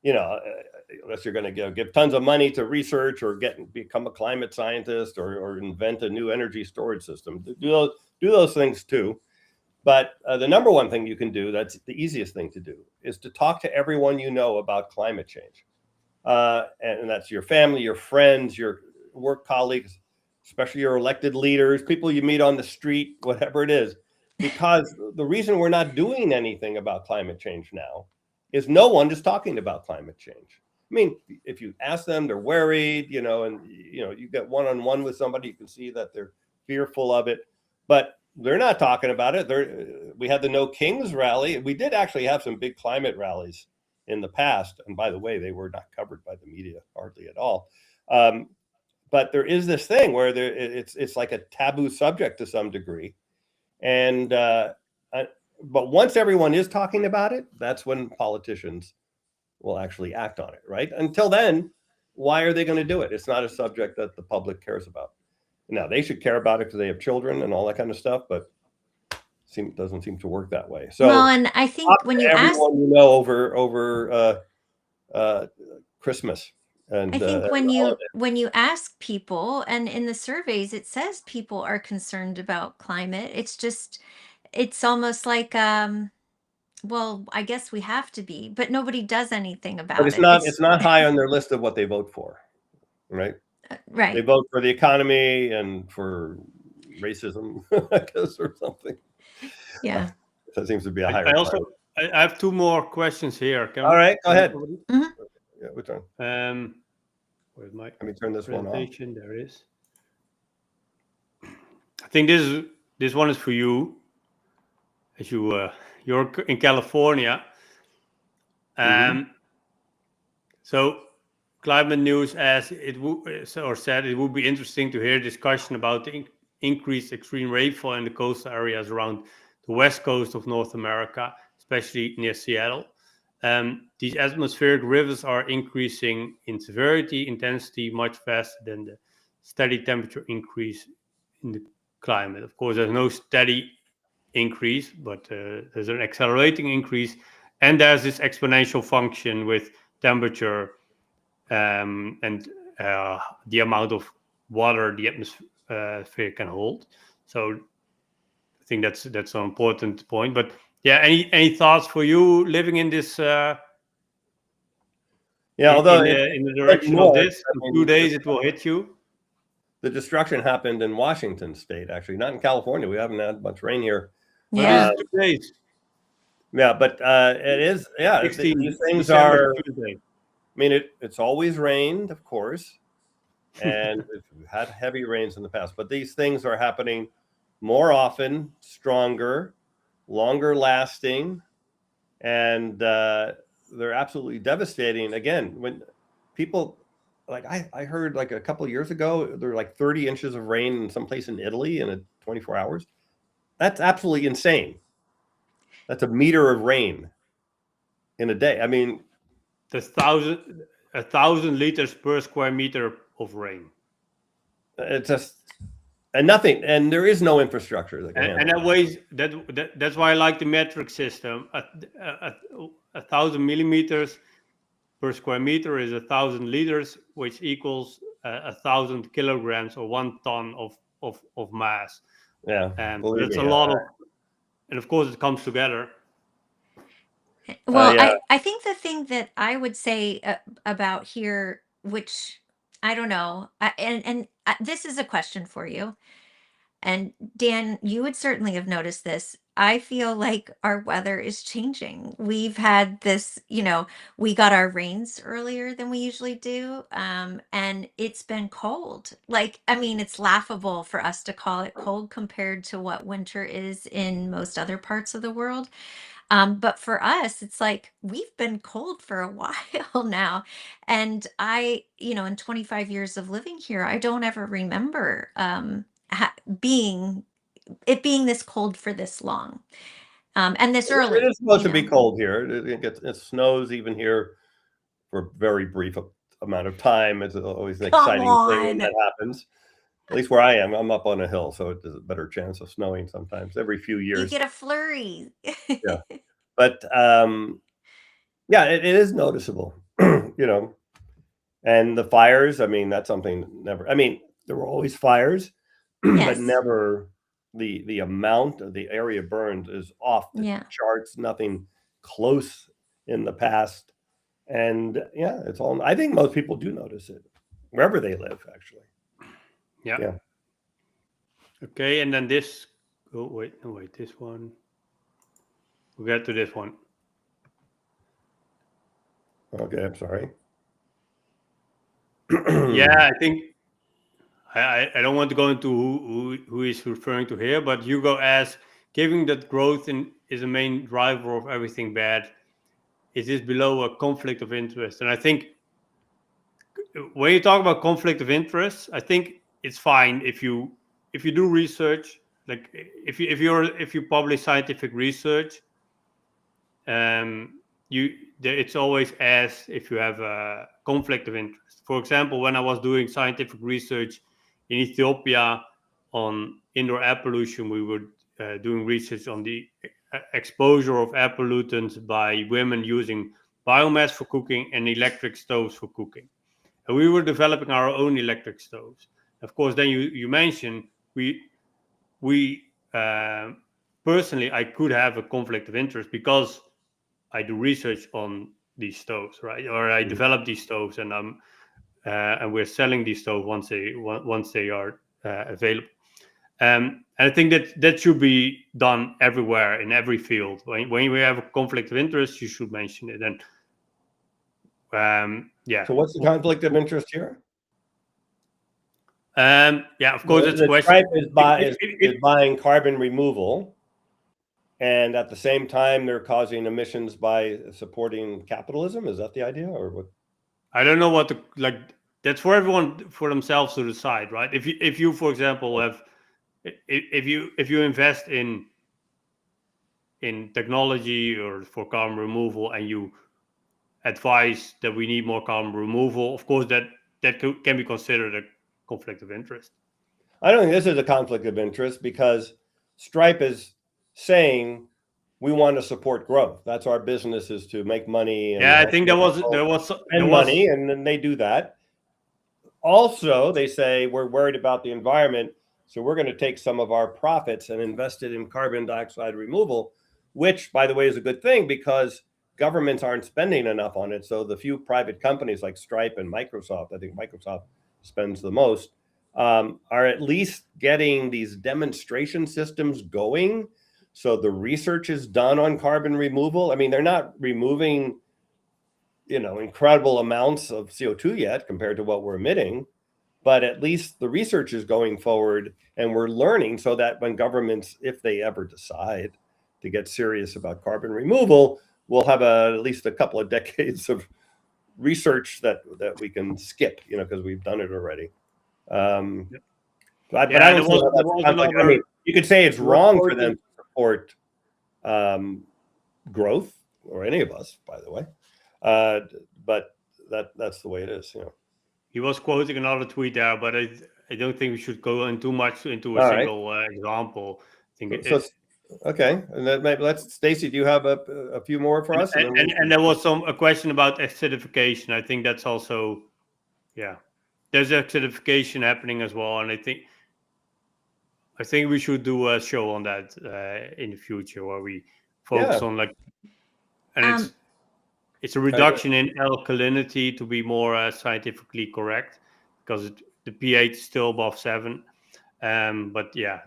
unless you're going to give tons of money to research or become a climate scientist or invent a new energy storage system, do those things too. But the number one thing you can do, that's the easiest thing to do, is to talk to everyone you know about climate change. And that's your family, your friends, your work colleagues, especially your elected leaders, people you meet on the street, whatever it is. Because the reason we're not doing anything about climate change now is no one is talking about climate change. I mean, if you ask them, they're worried, and you get one-on-one with somebody, you can see that they're fearful of it. But they're not talking about it. We had the No Kings rally. We did actually have some big climate rallies in the past. And by the way, they were not covered by the media hardly at all. But there is this thing where it's like a taboo subject to some degree. And but once everyone is talking about it, that's when politicians will actually act on it, right? Until then, why are they going to do it? It's not a subject that the public cares about. Now, they should care about it because they have children and all that kind of stuff, but doesn't seem to work that way. So, well, and I think when you ask everyone over Christmas, And I think all of it. when you ask people, and in the surveys it says people are concerned about climate. It's almost like well, I guess we have to be, but nobody does anything But about it. it's not high on their list of what they vote for, right? They Right. vote for the economy and for racism, I guess, or something. Yeah. That seems to be a I higher also priority. I have two more questions here. Can All right, go can I ahead. cover these? Mhm. Yeah, which one? Where's my Let me turn this one off. presentation? There it is. I think this one is for you, as you're in California. So Climate News as it said it would be interesting to hear discussion about the increased extreme rainfall in the coastal areas around the west coast of North America, especially near Seattle. These atmospheric rivers are increasing in severity, intensity much faster than the steady temperature increase in the climate. Of course, there's no steady increase, but there's an accelerating increase, and there's this exponential function with temperature and the amount of water the atmosphere can hold. So I think that's an important point. But yeah, any thoughts for you living in this Yeah, although in the like direction of north, this? I In mean, 2 days it will hit you. the destruction happened in Washington State, actually, not in California. We haven't had much rain here. But Yeah. this is 2 days. Yeah, but it is. Yeah, 16 these things December are. Tuesday. I mean, it's always rained, of course, and we've had heavy rains in the past. But these things are happening more often, stronger, longer lasting, and they're absolutely devastating. Again, when people like I heard like a couple of years ago, there were like 30 inches of rain in some place in Italy in 24 hours. That's absolutely insane. That's a meter of rain in a day. I mean, That's 1,000 liters per square meter of rain. it's just and nothing, and there is no infrastructure that can handle And that weighs that's why I like the metric system. 1,000 millimeters per square meter is 1,000 liters, which equals 1,000 kilograms or 1 ton of mass. Yeah, And believe that's me, a lot of, and of course it comes together. Well, yeah. I think the thing that I would say about here, which I don't know, this is a question for you. And Dan, you would certainly have noticed this. I feel like our weather is changing. We've had this, we got our rains earlier than we usually do. And it's been cold. Like, I mean, it's laughable for us to call it cold compared to what winter is in most other parts of the world. But for us, it's like we've been cold for a while now. And in 25 years of living here, I don't ever remember being being this cold for this long, and this It early. is supposed to be cold here. It snows even here for a very brief amount of time. It's always an Come exciting thing when on. that happens. At least where I am, I'm up on a hill, so there's a better chance of snowing sometimes every few You years. get a flurry. Yeah. But yeah, it is noticeable, And the fires, I mean, that's something never. I mean, there were always fires, but Yes. never the amount of the area burned is off the Yeah. charts. Nothing close in the past, and yeah, it's all. I think most people do notice it wherever they live, actually. Yeah. Okay, and then this. Oh wait, this one. We'll get to this one. Okay, I'm sorry. Yeah, I think I don't want to go into who is referring to here, but Hugo asks, given that growth is a main driver of everything bad, is this below a conflict of interest? And I think when you talk about conflict of interest, I think it's fine if you do research, like if you publish scientific research, it's always asked if you have a conflict of interest. For example, when I was doing scientific research in Ethiopia on indoor air pollution, we were doing research on the exposure of air pollutants by women using biomass for cooking and electric stoves for cooking. and we were developing our own electric stoves. Of course, then you mentioned we personally, I could have a conflict of interest because I do research on these stoves, right? Or I develop these stoves, and we're selling these stoves once they are available. And I think that should be done everywhere in every field. When you have a conflict of interest, you should mention it. And yeah. So what's the conflict of interest here? Yeah, of course, it's a The question. Stripe is buying carbon removal, and at the same time, they're causing emissions by supporting capitalism. Is that the idea, or what? I don't know what that's for everyone for themselves to decide, right? If you for example have if you invest in technology or for carbon removal, and you advise that we need more carbon removal, of course that can be considered a conflict of interest. I don't think this is a conflict of interest, because Stripe is saying we want to support growth. That's our business, is to make money. And yeah, I think there was money, and then they do that. Also, they say we're worried about the environment, so we're going to take some of our profits and invest it in carbon dioxide removal, which, by the way, is a good thing because governments aren't spending enough on it. So the few private companies like Stripe and Microsoft, I think Microsoft spends the most, are at least getting these demonstration systems going. So the research is done on carbon removal. I mean, they're not removing, incredible amounts of CO2 yet compared to what we're emitting, but at least the research is going forward, and we're learning, so that when governments, if they ever decide to get serious about carbon removal, we'll have at least a couple of decades of research that we can skip, because we've done it already. But I don't see how that's conflict. I mean, you could say it's wrong for them to support growth, or any of us, by the way. But that's the way it is. He was quoting another tweet there, but I don't think we should go in too much into a single example. I think okay, and then maybe Stacy, do you have a few more for us? And there was a question about acidification. I think that's also, there's acidification happening as well, and I think we should do a show on that in the future, where we focus on it's a reduction in alkalinity, to be more scientifically correct, because the pH is still above 7. But yeah,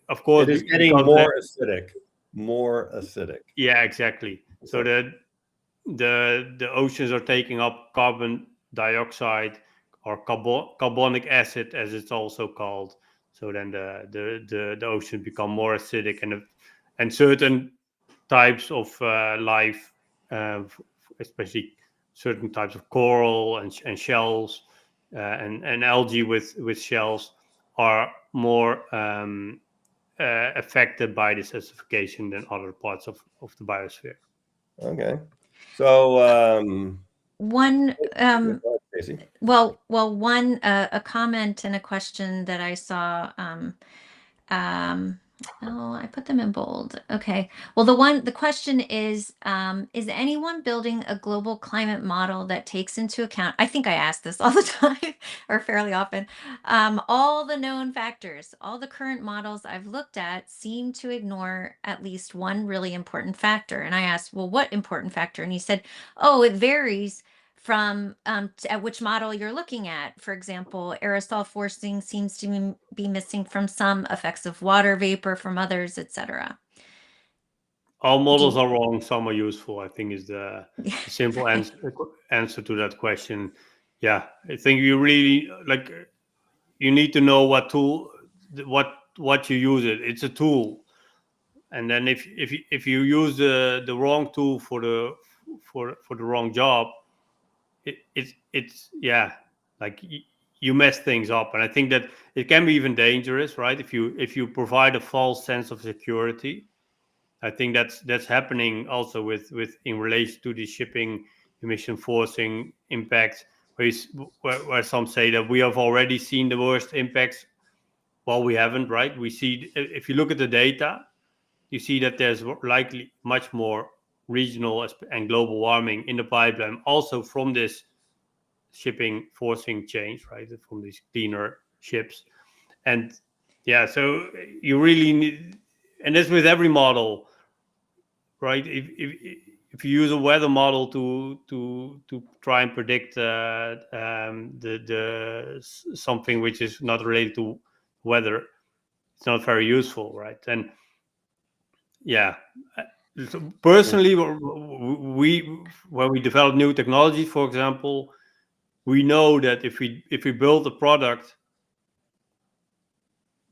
of course, it is getting more acidic. More acidic. Yeah, exactly. So the oceans are taking up carbon dioxide, or carbonic acid, as it's also called. So then the ocean become more acidic, and certain types of life, especially certain types of coral and shells, and algae with shells, are more affected by this acidification than other parts of the biosphere. Okay, so one a comment and a question that I saw. I put them in bold. Okay. Well, the question is anyone building a global climate model that takes into account, I think I ask this all the time or fairly often, all the known factors. All the current models I've looked at seem to ignore at least one really important factor. And I asked, well, what important factor? And he said, oh, it varies from at which model you're looking at. For example, aerosol forcing seems to be missing from some, effects of water vapor from others, etc. All models are wrong, some are useful, I think, is the simple answer to that question. Yeah, I think you really you need to know what tool, what you use it. It's a tool, and then if you use the wrong tool for the wrong job, it's you mess things up. And I think that it can be even dangerous, right? If you provide a false sense of security. I think that's happening also with in relation to the shipping emission forcing impacts, where some say that we have already seen the worst impacts. Well, we haven't, right? We see, if you look at the data, you see that there's likely much more regional and global warming in the pipeline, also from this shipping forcing change, right, from these cleaner ships. And yeah, so you really need, and that's with every model, right? If you use a weather model to try and predict the something which is not related to weather, it's not very useful, right? And yeah, so personally, we when we develop new technology, for example, we know that if we build a product,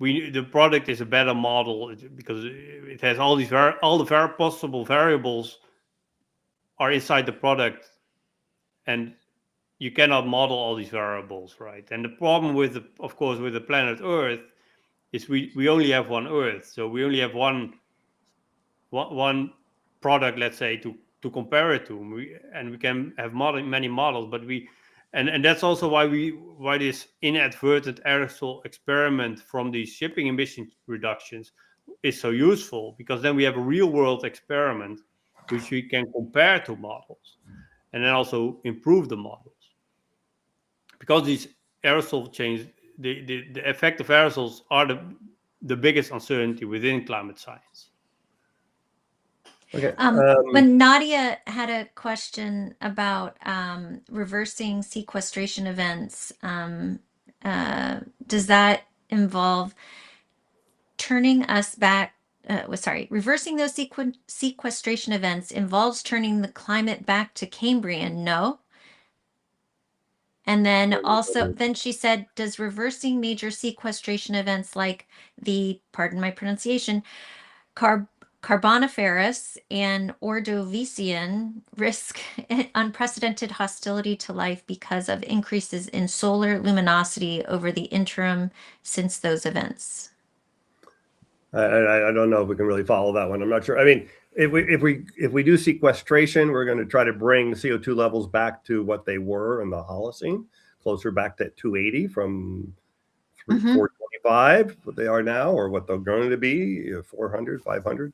the product is a better model because it has all these all the possible variables are inside the product, and you cannot model all these variables, right? And the problem with of course with the planet Earth is we only have one Earth, so we only have one product, let's say, to compare it to. And we can have many models, but and that's also why this inadvertent aerosol experiment from these shipping emission reductions is so useful, because then we have a real world experiment which we can compare to models and then also improve the models, because these aerosol change, the effect of aerosols are the biggest uncertainty within climate science. Okay. But Nadia had a question about reversing sequestration events. Does that involve turning us back? Reversing those sequestration events involves turning the climate back to Cambrian. No. And then also, then she said, does reversing major sequestration events like the, pardon my pronunciation, Carboniferous and Ordovician risk unprecedented hostility to life because of increases in solar luminosity over the interim since those events? I don't know if we can really follow that one. I'm not sure. I mean, if we do sequestration, we're going to try to bring CO2 levels back to what they were in the Holocene, closer back to 280 from 425, what they are now, or what they're going to be, 400, 500.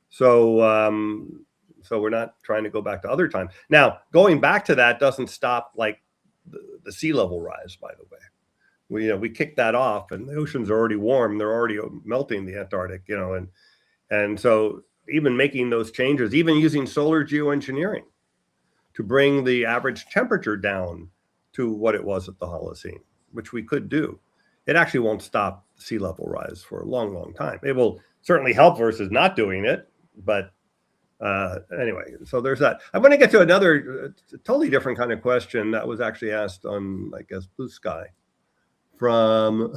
So so we're not trying to go back to other times. Now, going back to that doesn't stop like the sea level rise, by the way. We kicked that off, and the oceans are already warm. They're already melting, the Antarctic, and so even making those changes, even using solar geoengineering to bring the average temperature down to what it was at the Holocene, which we could do, it actually won't stop sea level rise for a long, long time. It will certainly help versus not doing it, but anyway, so there's that. I want to get to another totally different kind of question that was actually asked on, I guess, Blue Sky, from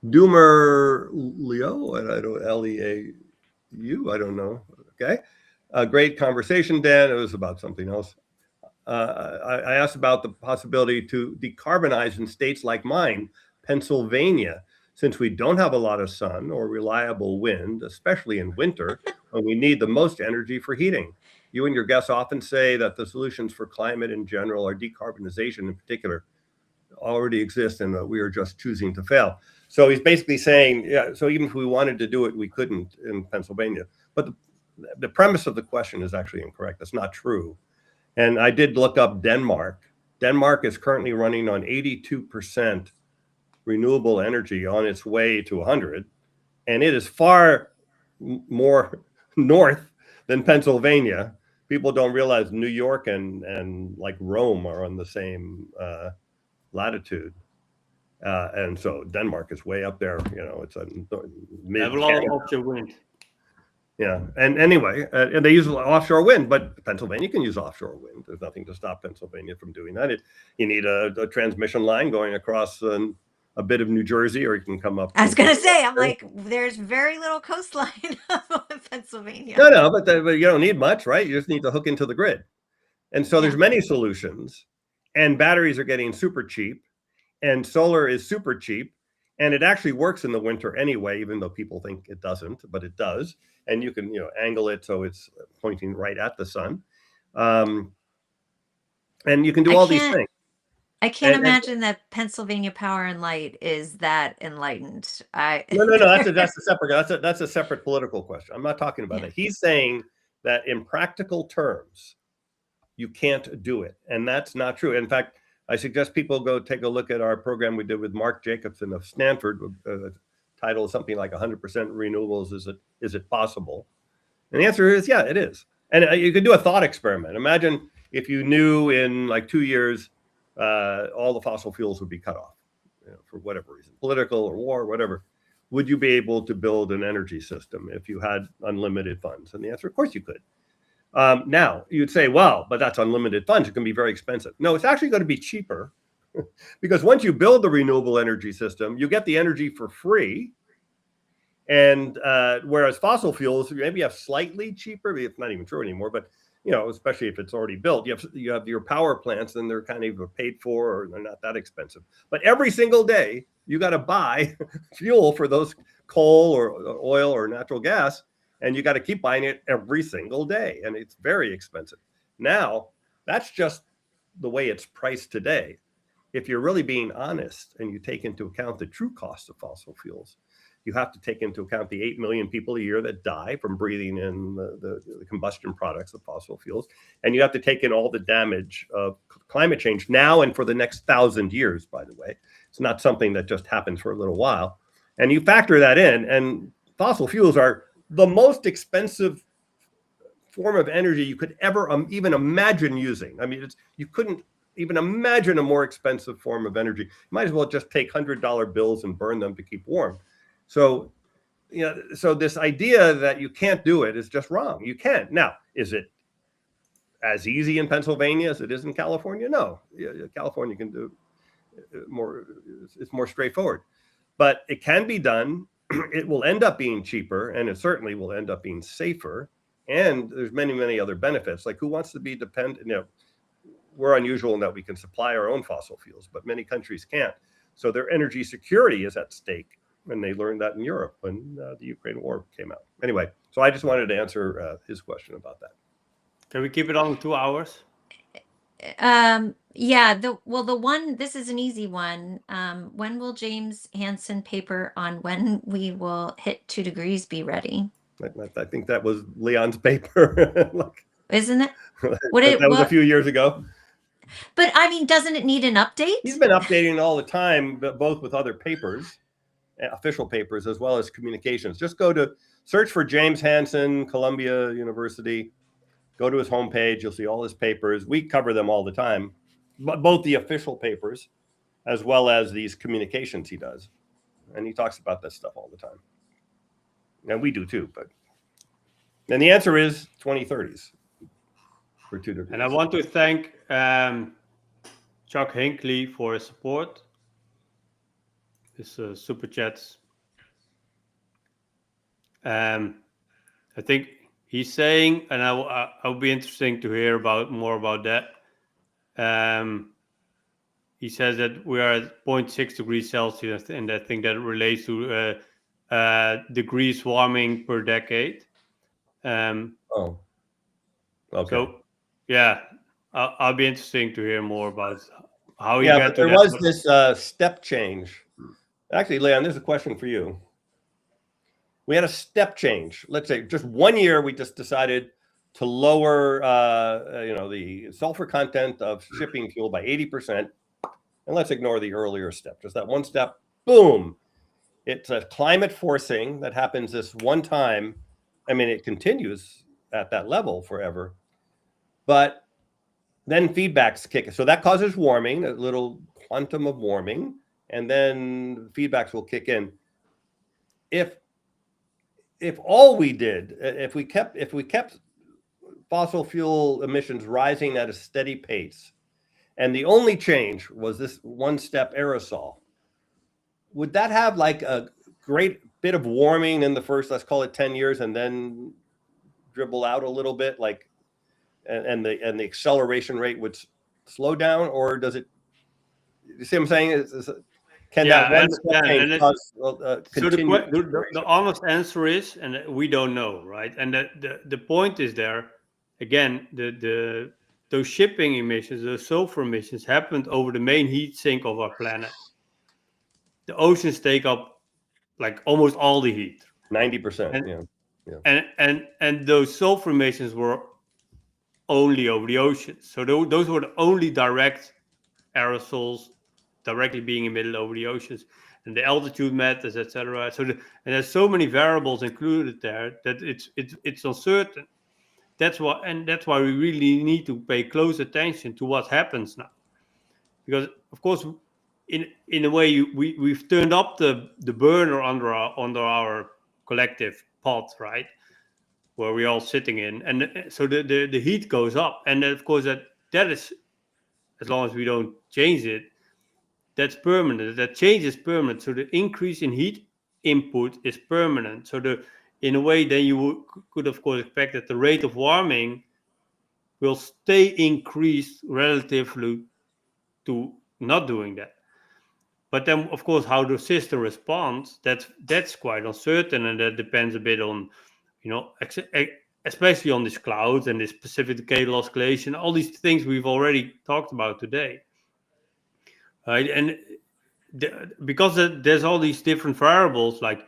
Doomer Leo, and I don't Leau, I don't know. Okay, a great conversation, Dan. It was about something else. I asked about the possibility to decarbonize in states like mine, Pennsylvania, since we don't have a lot of sun or reliable wind, especially in winter when we need the most energy for heating. You and your guests often say that the solutions for climate in general, or decarbonization in particular, already exist, and we are just choosing to fail. So he's basically saying, yeah, so even if we wanted to do it, we couldn't in Pennsylvania. But the premise of the question is actually incorrect. That's not true. And I did look up Denmark. Denmark is currently running on 82% renewable energy, on its way to 100. And it is far more north than Pennsylvania. People don't realize New York and like Rome are on the same latitude, and so Denmark is way up there. It's a mid. Have a lot of offshore wind. Yeah, and anyway, and they use offshore wind, but Pennsylvania can use offshore wind. There's nothing to stop Pennsylvania from doing that. You need a transmission line going across a bit of New Jersey, or you can come up. I was going to say, I'm like, there's very little coastline in Pennsylvania. No, but you don't need much, right? You just need to hook into the grid. And so there's many solutions, and batteries are getting super cheap, and solar is super cheap, and it actually works in the winter anyway, even though people think it doesn't, but it does. And you can, angle it so it's pointing right at the sun. And you can do all these things. I can't imagine that Pennsylvania Power and Light is that enlightened. No. That's a separate political question. I'm not talking about that. He's saying that in practical terms, you can't do it, and that's not true. In fact, I suggest people go take a look at our program we did with Mark Jacobson of Stanford, titled something like 100% renewables. Is it possible? And the answer is, yeah, it is. And you could do a thought experiment. Imagine if you knew in like 2 years, all the fossil fuels would be cut off, for whatever reason, political or war, whatever. Would you be able to build an energy system if you had unlimited funds? And the answer, of course you could. Now, you'd say, well, but that's unlimited funds. It can be very expensive. No, it's actually going to be cheaper because once you build the renewable energy system, you get the energy for free. And whereas fossil fuels, maybe have slightly cheaper, it's not even true anymore, but especially if it's already built, you have your power plants, and they're kind of paid for, or they're not that expensive. But every single day, you got to buy fuel for those coal or oil or natural gas, and you got to keep buying it every single day, and it's very expensive. Now, that's just the way it's priced today. If you're really being honest and you take into account the true cost of fossil fuels, you have to take into account the 8 million people a year that die from breathing in the combustion products of fossil fuels. And you have to take in all the damage of climate change now and for the next 1,000 years, by the way. It's not something that just happens for a little while. And you factor that in, and fossil fuels are the most expensive form of energy you could ever even imagine using. I mean, you couldn't even imagine a more expensive form of energy. You might as well just take $100 bills and burn them to keep warm. So, so this idea that you can't do it is just wrong. You can. Now, is it as easy in Pennsylvania as it is in California? No. California can do more. It's more straightforward, but it can be done. It will end up being cheaper, and it certainly will end up being safer. And there's many, many other benefits. Like, who wants to be dependent? We're unusual in that we can supply our own fossil fuels, but many countries can't. So their energy security is at stake. And they learned that in Europe when the Ukraine war came out. Anyway, so I just wanted to answer his question about that. Can we keep it on 2 hours? Yeah, this is an easy one. When will James Hansen paper on when we will hit 2 degrees be ready? I think that was Leon's paper. Isn't it? That was a few years ago. But I mean, doesn't it need an update? He's been updating all the time, but both with other papers, official papers, as well as communications. Just search for James Hansen, Columbia University. Go to his homepage. You'll see all his papers. We cover them all the time, but both the official papers as well as these communications he does. And he talks about that stuff all the time. And we do too. And the answer is 2030s for 2 degrees. And I want to thank Chuck Hinckley for his support. His super chats. I think he's saying, and I'll be interesting to hear more about that. He says that we are at 0.6 degrees Celsius, and I think that relates to degrees warming per decade. Okay. So, yeah, I'll be interesting to hear more about how you got to that. There was this step change. Actually, Leon, there's a question for you. We had a step change. Let's say just 1 year, we just decided to lower, the sulfur content of shipping fuel by 80%. And let's ignore the earlier step. Just that one step, boom. It's a climate forcing that happens this one time. I mean, it continues at that level forever. But then feedbacks kick in. So that causes warming, a little quantum of warming. And then feedbacks will kick in. If all we did, if we kept fossil fuel emissions rising at a steady pace, and the only change was this one-step aerosol, would that have like a great bit of warming in the first, let's call it 10 years, and then dribble out a little bit, like, and the acceleration rate would slow down, or does it? You see what I'm saying? That one change cause continue? So the honest answer is, and we don't know, right? And the point is there, again, those shipping emissions, those sulfur emissions happened over the main heat sink of our planet. The oceans take up like almost all the heat. 90%. And those sulfur emissions were only over the ocean. So those were the only direct aerosols directly being emitted over the oceans, and the altitude matters, etc. So and there's so many variables included there that it's uncertain. That's why we really need to pay close attention to what happens now, because of course, in a way, we've turned up the burner under our collective pot, right, where we're all sitting in, and so the heat goes up, and of course that is, as long as we don't change it, that's permanent. That change is permanent. So the increase in heat input is permanent. So in a way, then you could of course expect that the rate of warming will stay increased relatively to not doing that. But then, of course, how the system responds, that's quite uncertain, and that depends a bit on, especially on these clouds and this precipitational oscillation, all these things we've already talked about today. Right, and because there's all these different variables, like,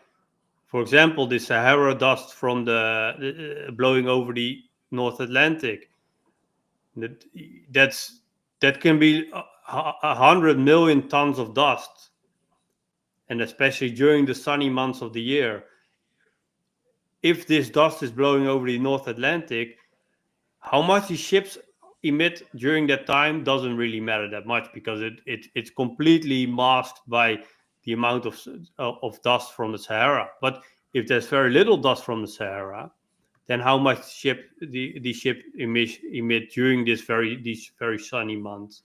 for example, the Sahara dust from the blowing over the North Atlantic, that can be 100 million tons of dust, and especially during the sunny months of the year. If this dust is blowing over the North Atlantic, how much the ships emit during that time doesn't really matter that much, because it's completely masked by the amount of dust from the Sahara. But if there's very little dust from the Sahara, then how much the ship emit during these very sunny months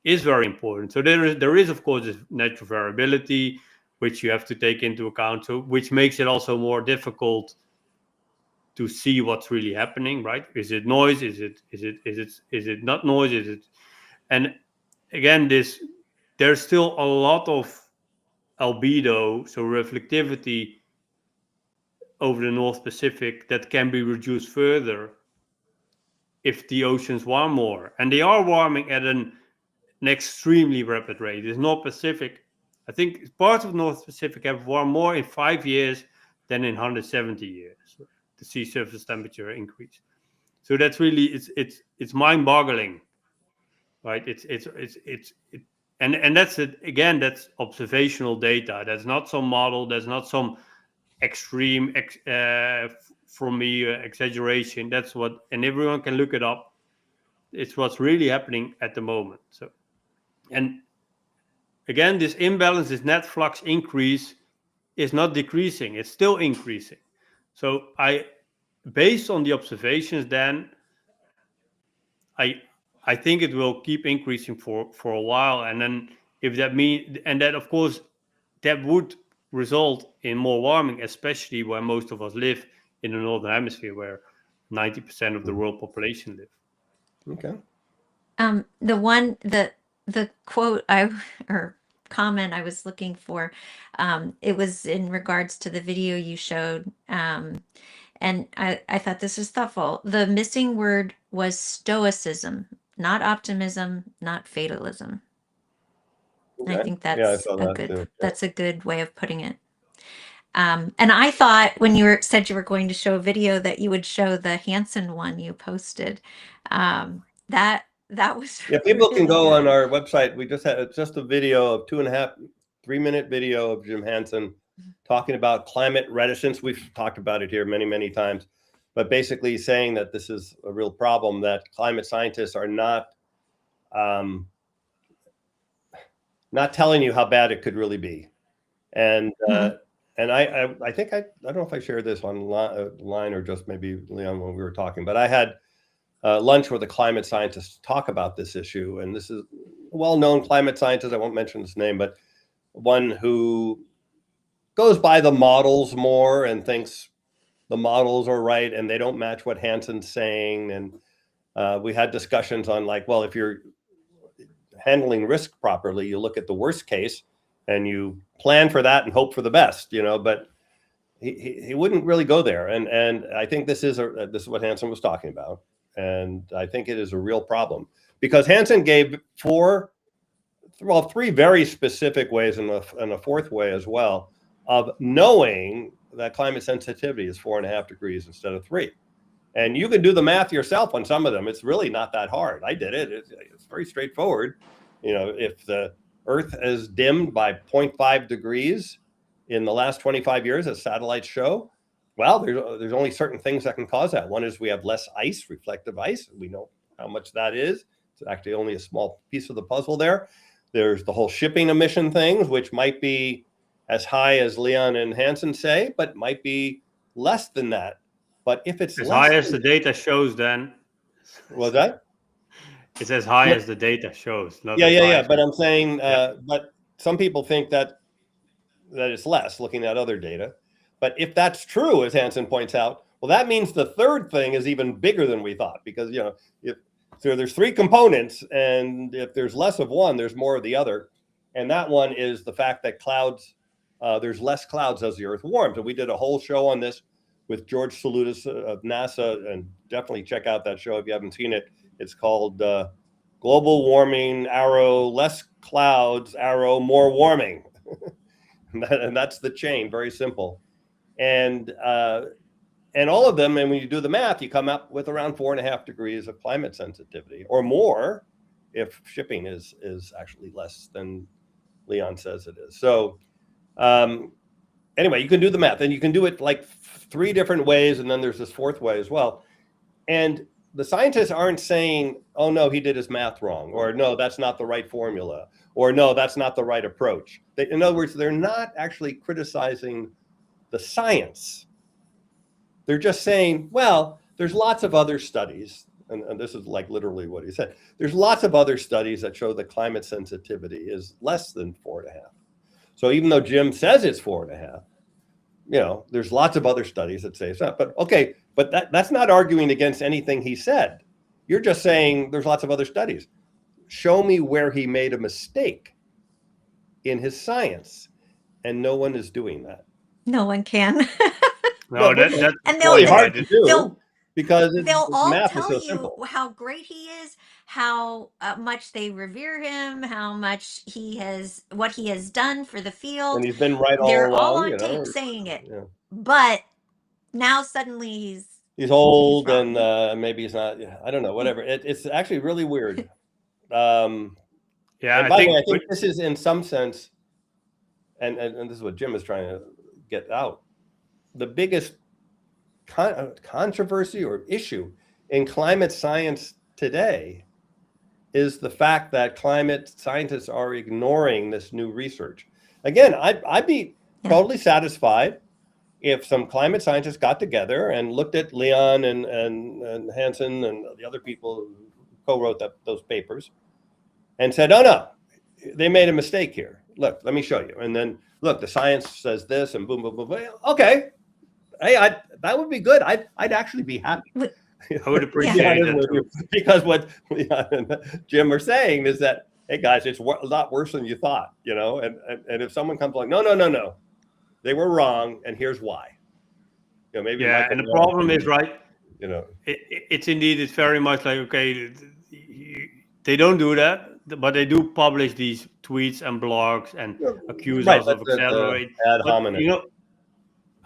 is very important. So there is of course this natural variability which you have to take into account, so which makes it also more difficult to see what's really happening, right? Is it noise? Is it not noise? And again, there's still a lot of albedo, so reflectivity over the North Pacific, that can be reduced further if the oceans warm more. And they are warming at an extremely rapid rate. It's North Pacific. I think parts of North Pacific have warmed more in 5 years than in 170 years. The sea surface temperature increase. So that's really it's mind-boggling, right? And that's it again. That's observational data. That's not some model. That's not some extreme from me exaggeration. That's what, and everyone can look it up. It's what's really happening at the moment. So, and again, this imbalance, this net flux increase, is not decreasing. It's still increasing. So based on the observations, then I think it will keep increasing for a while. And then if that means, and that of course, that would result in more warming, especially where most of us live in the Northern Hemisphere, where 90% of the world population live. Okay. The quote or comment I was looking for, it was in regards to the video you showed. And I thought this was thoughtful. The missing word was stoicism, not optimism, not fatalism. Okay. I think I that's saw that too. Yeah. that's a good way of putting it. And I thought when you said you were going to show a video that you would show the Hansen one you posted. That was Yeah, people can really go on good. our website. We just had just a video of 3-minute video of Jim Hansen talking about climate reticence. We've talked about it here many, many times, but basically saying that this is a real problem, that climate scientists are not telling you how bad it could really be. And and I think I don't know if I shared this online or just maybe Leon when we were talking, but I had lunch with a climate scientist to talk about this issue. And this is a well-known climate scientist. I won't mention his name, but one who goes by the models more and thinks the models are right and they don't match what Hansen's saying. And we had discussions on like, well, if you're handling risk properly, you look at the worst case and you plan for that and hope for the best, but he wouldn't really go there. And I think this is what Hansen was talking about. And I think it is a real problem because Hansen gave three very specific ways and a fourth way as well of knowing that climate sensitivity is 4.5 degrees instead of 3. And you can do the math yourself on some of them. It's really not that hard. I did it. It's very straightforward. if the Earth is dimmed by 0.5 degrees in the last 25 years, as satellites show, well, there's only certain things that can cause that. One is we have less ice, reflective ice. We know how much that is. It's actually only a small piece of the puzzle there. There's the whole shipping emission things, which might be as high as Leon and Hansen say, but might be less than that. But if it's as less high as the data shows, then was that? it's as high Yeah. as the data shows. Not Yeah, as yeah, high yeah. as But I'm saying, Yeah. but some people think that it's less looking at other data. But if that's true, as Hansen points out, well, that means the third thing is even bigger than we thought, because there's three components, and if there's less of one, there's more of the other. And that one is the fact that clouds, there's less clouds as the Earth warms. And we did a whole show on this with George Salutis of NASA, and definitely check out that show if you haven't seen it. It's called Global Warming, less clouds, more warming. And that's the chain, very simple. And all of them, and when you do the math, you come up with around 4.5 degrees of climate sensitivity, or more if shipping is actually less than Leon says it is. So anyway, you can do the math, and you can do it like 3 different ways, and then there's this fourth way as well. And the scientists aren't saying, oh no, he did his math wrong, or no, that's not the right formula, or no, that's not the right approach. In other words, they're not actually criticizing the science. They're just saying, well, there's lots of other studies, and this is like literally what he said. There's lots of other studies that show that climate sensitivity is less than 4.5. So even though Jim says it's 4.5, there's lots of other studies that say it's not. But okay, but that's not arguing against anything he said. You're just saying there's lots of other studies. Show me where he made a mistake in his science, and no one is doing that. No one can. No, But that's And really they'll- hard to do they'll- because They'll all math is tell so you simple. how great he is, how much they revere him, how much what he has done for the field. And he's been right all They're along. all on tape saying it. Yeah. But now suddenly He's old, wrong. and maybe he's not. I don't know. Whatever. It's actually really weird. yeah. And I by the think, way, I think this is in some sense, and this is what Jim is trying to get out. The biggest controversy or issue in climate science today is the fact that climate scientists are ignoring this new research. Again, I'd be totally satisfied if some climate scientists got together and looked at Leon and Hansen and the other people who co-wrote those papers and said, oh no, they made a mistake here. Look, let me show you. And then look, the science says this, and boom, boom, boom, boom. Okay. Hey, that would be good. I'd actually be happy. I would appreciate that too. Because what Leon and Jim are saying is that, hey guys, it's a lot worse than you thought, and if someone comes along, no, they were wrong, and here's why. Maybe. Yeah, and the problem is, right, it's very much like, okay, they don't do that, but they do publish these tweets and blogs and accuse us of accelerating. Ad hominem.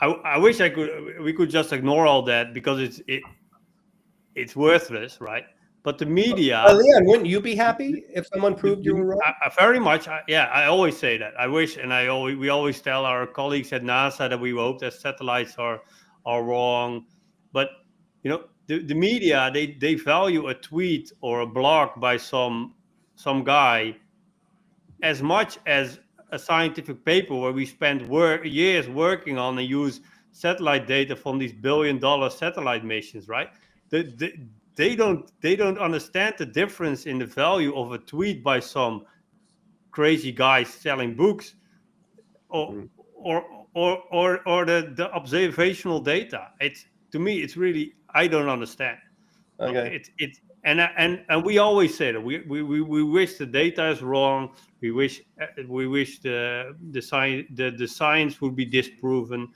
I wish we could just ignore all that, because it's worthless, right? But the media. Leon, wouldn't you be happy if someone proved you were wrong? I very much. I always say that. I wish, and we always tell our colleagues at NASA that we hope that satellites are wrong. But the media, they value a tweet or a blog by some guy as much as a scientific paper where we spend years working on and use satellite data from these billion-dollar satellite missions, right? They don't understand the difference in the value of a tweet by some crazy guy selling books, or the observational data. To me, it's really, I don't understand. Okay. And we always say that we wish the data is wrong. We wish the science would be disproven.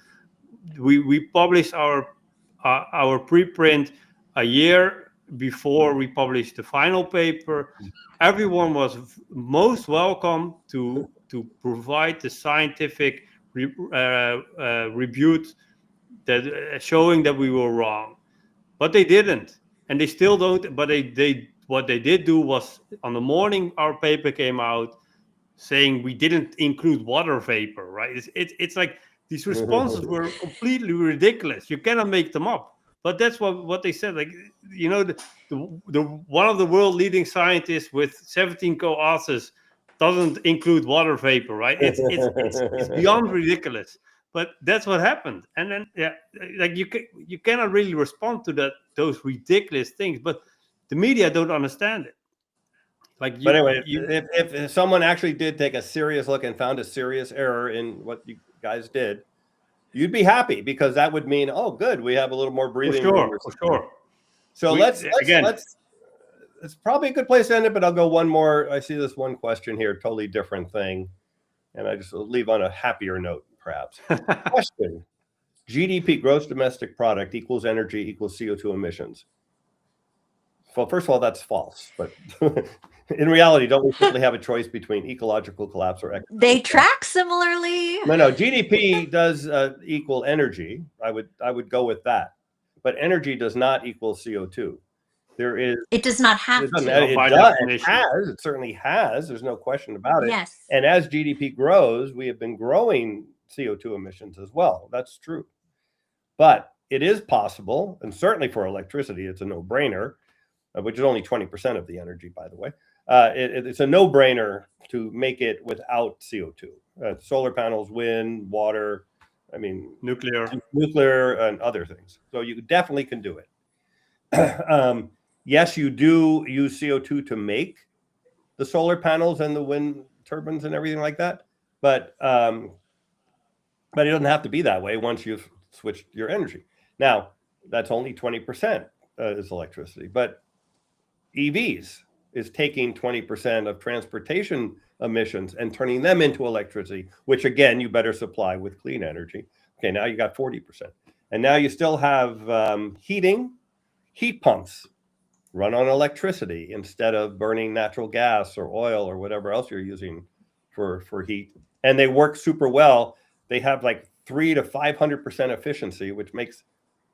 We publish our preprint a year before we published the final paper. Everyone was most welcome to provide the scientific rebut that showing that we were wrong, but they didn't, and they still don't. But they what they did do was, on the morning our paper came out, saying we didn't include water vapor, right? It's like these responses were completely ridiculous. You cannot make them up. But that's what they said. Like, the one of the world leading scientists with 17 co-authors doesn't include water vapor, right? It's beyond ridiculous. But that's what happened. And then, like you cannot really respond to those ridiculous things. But the media don't understand it. Like But anyway, if someone actually did take a serious look and found a serious error in what you guys did, you'd be happy, because that would mean, oh, good, we have a little more breathing room. For sure. So let's it's probably a good place to end it, but I'll go one more. I see this one question here, totally different thing, and I just leave on a happier note, perhaps. Question: GDP, gross domestic product, equals energy equals CO2 emissions. Well, first of all, that's false, but in reality, don't we simply have a choice between ecological collapse or economic They track similarly. No, GDP does equal energy. I would go with that, but energy does not equal CO2. There is. It does not have It doesn't. to. It has. It certainly has. There's no question about it. Yes. And as GDP grows, we have been growing CO2 emissions as well. That's true. But it is possible, and certainly for electricity, it's a no-brainer, which is only 20% of the energy, by the way. It's a no-brainer to make it without CO2. Solar panels, wind, water, nuclear, and other things. So you definitely can do it. Yes, you do use CO2 to make the solar panels and the wind turbines and everything like that, but it doesn't have to be that way once you've switched your energy. Now, that's only 20% is electricity, but EVs is taking 20% of transportation emissions and turning them into electricity, which again, you better supply with clean energy. Okay, now you got 40%. And now you still have heat pumps run on electricity instead of burning natural gas or oil or whatever else you're using for heat. And they work super well. They have like 300 to 500% efficiency, which makes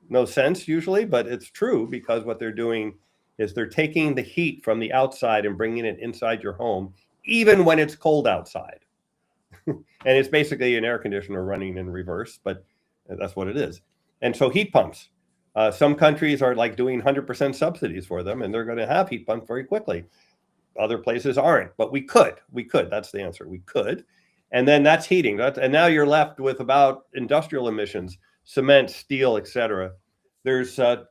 no sense usually, but it's true, because what they're doing is they're taking the heat from the outside and bringing it inside your home, even when it's cold outside. And it's basically an air conditioner running in reverse, but that's what it is. And so heat pumps, some countries are like doing 100% subsidies for them, and they're going to have heat pumps very quickly. Other places aren't, but we could. That's the answer. We could. And then that's heating. And now you're left with about industrial emissions, cement, steel, etc. There's a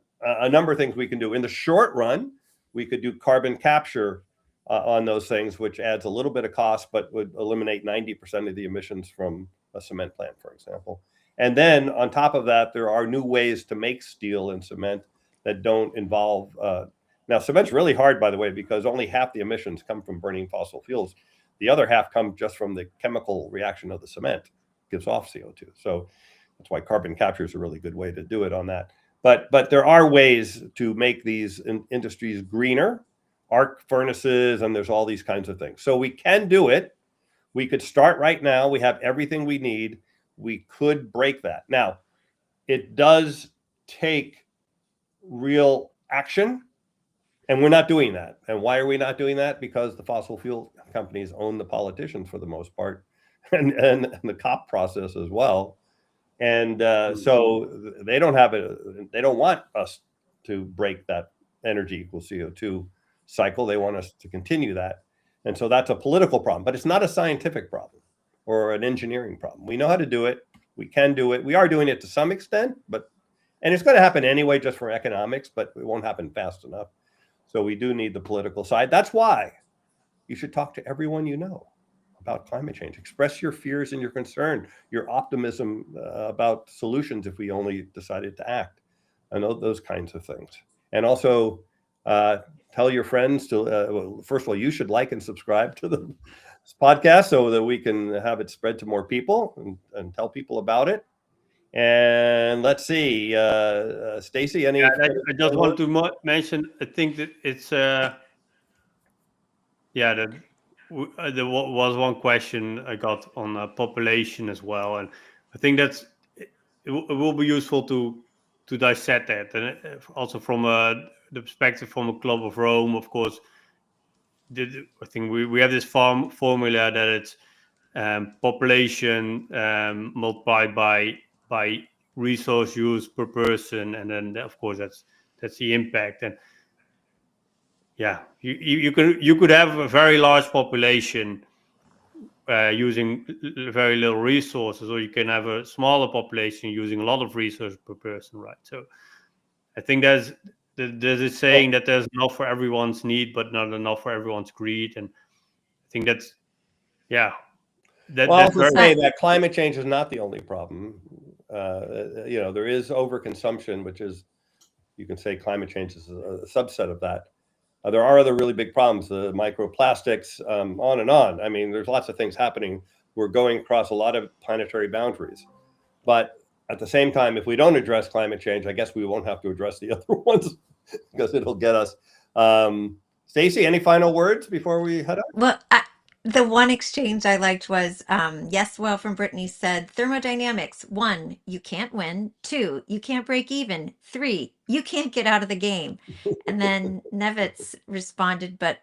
number of things we can do. In the short run, we could do carbon capture on those things, which adds a little bit of cost, but would eliminate 90% of the emissions from a cement plant, for example. And then on top of that, there are new ways to make steel and cement that don't involve. Now, cement's really hard, by the way, because only half the emissions come from burning fossil fuels. The other half come just from the chemical reaction of the cement, gives off CO2. So that's why carbon capture is a really good way to do it on that. But there are ways to make these industries greener, arc furnaces, and there's all these kinds of things. So we can do it. We could start right now. We have everything we need. We could break that. Now, it does take real action, and we're not doing that. And why are we not doing that? Because the fossil fuel companies own the politicians for the most part, and the COP process as well. And so they don't want us to break that energy equals CO2 cycle. They want us to continue that. And so that's a political problem, but it's not a scientific problem or an engineering problem. We know how to do it. We can do it. We are doing it to some extent, and it's going to happen anyway, just for economics, but it won't happen fast enough. So we do need the political side. That's why you should talk to everyone you know about climate change. Express your fears and your concern, your optimism about solutions if we only decided to act, and those kinds of things. And also tell your friends to, first of all, you should like and subscribe to the podcast so that we can have it spread to more people and tell people about it. And let's see, Stacy, any? I just want to mention, I think that it's, there was one question I got on population as well. And I think it will be useful to to dissect that, and also from the perspective from a Club of Rome, of course. I think we have this formula that it's population multiplied by resource use per person, and then of course that's the impact. And yeah, you could have a very large population using very little resources, or you can have a smaller population using a lot of resources per person, right? So I think there's a saying that there's enough for everyone's need, but not enough for everyone's greed, and I think that's Well, that's I'll very say that climate change is not the only problem. There is overconsumption, which is, you can say climate change is a subset of that. There are other really big problems, the microplastics, on and on. I mean, there's lots of things happening. We're going across a lot of planetary boundaries. But at the same time, if we don't address climate change, I guess we won't have to address the other ones because it'll get us. Stacy, any final words before we head out? Well, the one exchange I liked was, yes, well, from Brittany said, thermodynamics, 1, you can't win. 2, you can't break even. 3, you can't get out of the game. And then Nevitz responded, but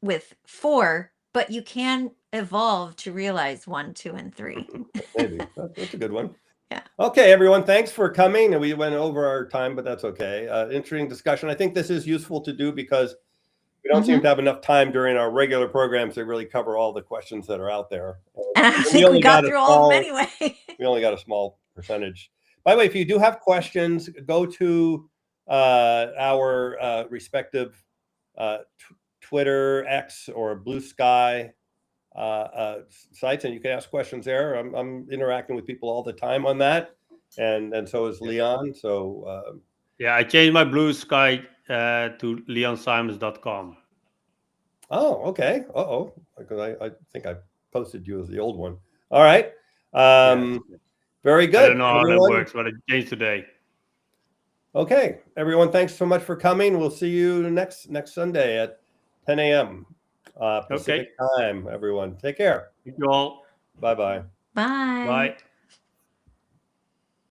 with 4, but you can evolve to realize 1, 2, and 3. Maybe. That's a good one. Yeah. Okay, everyone, thanks for coming. We went over our time, but that's okay. Interesting discussion. I think this is useful to do because we don't seem to have enough time during our regular programs to really cover all the questions that are out there. And I think we got through all of them anyway. We only got a small percentage. By the way, if you do have questions, go to our respective Twitter, X, or Blue Sky sites, and you can ask questions there. I'm interacting with people all the time on that, and so is Leon. So yeah, I changed my Blue Sky to leonsimons.com. Oh, okay. Because I think I posted you as the old one. All right. Very good. I don't know how that works, but I changed today. Okay, everyone. Thanks so much for coming. We'll see you next Sunday at 10 a.m. Pacific time. Everyone, take care. Thank you all. Bye-bye. Bye. Bye.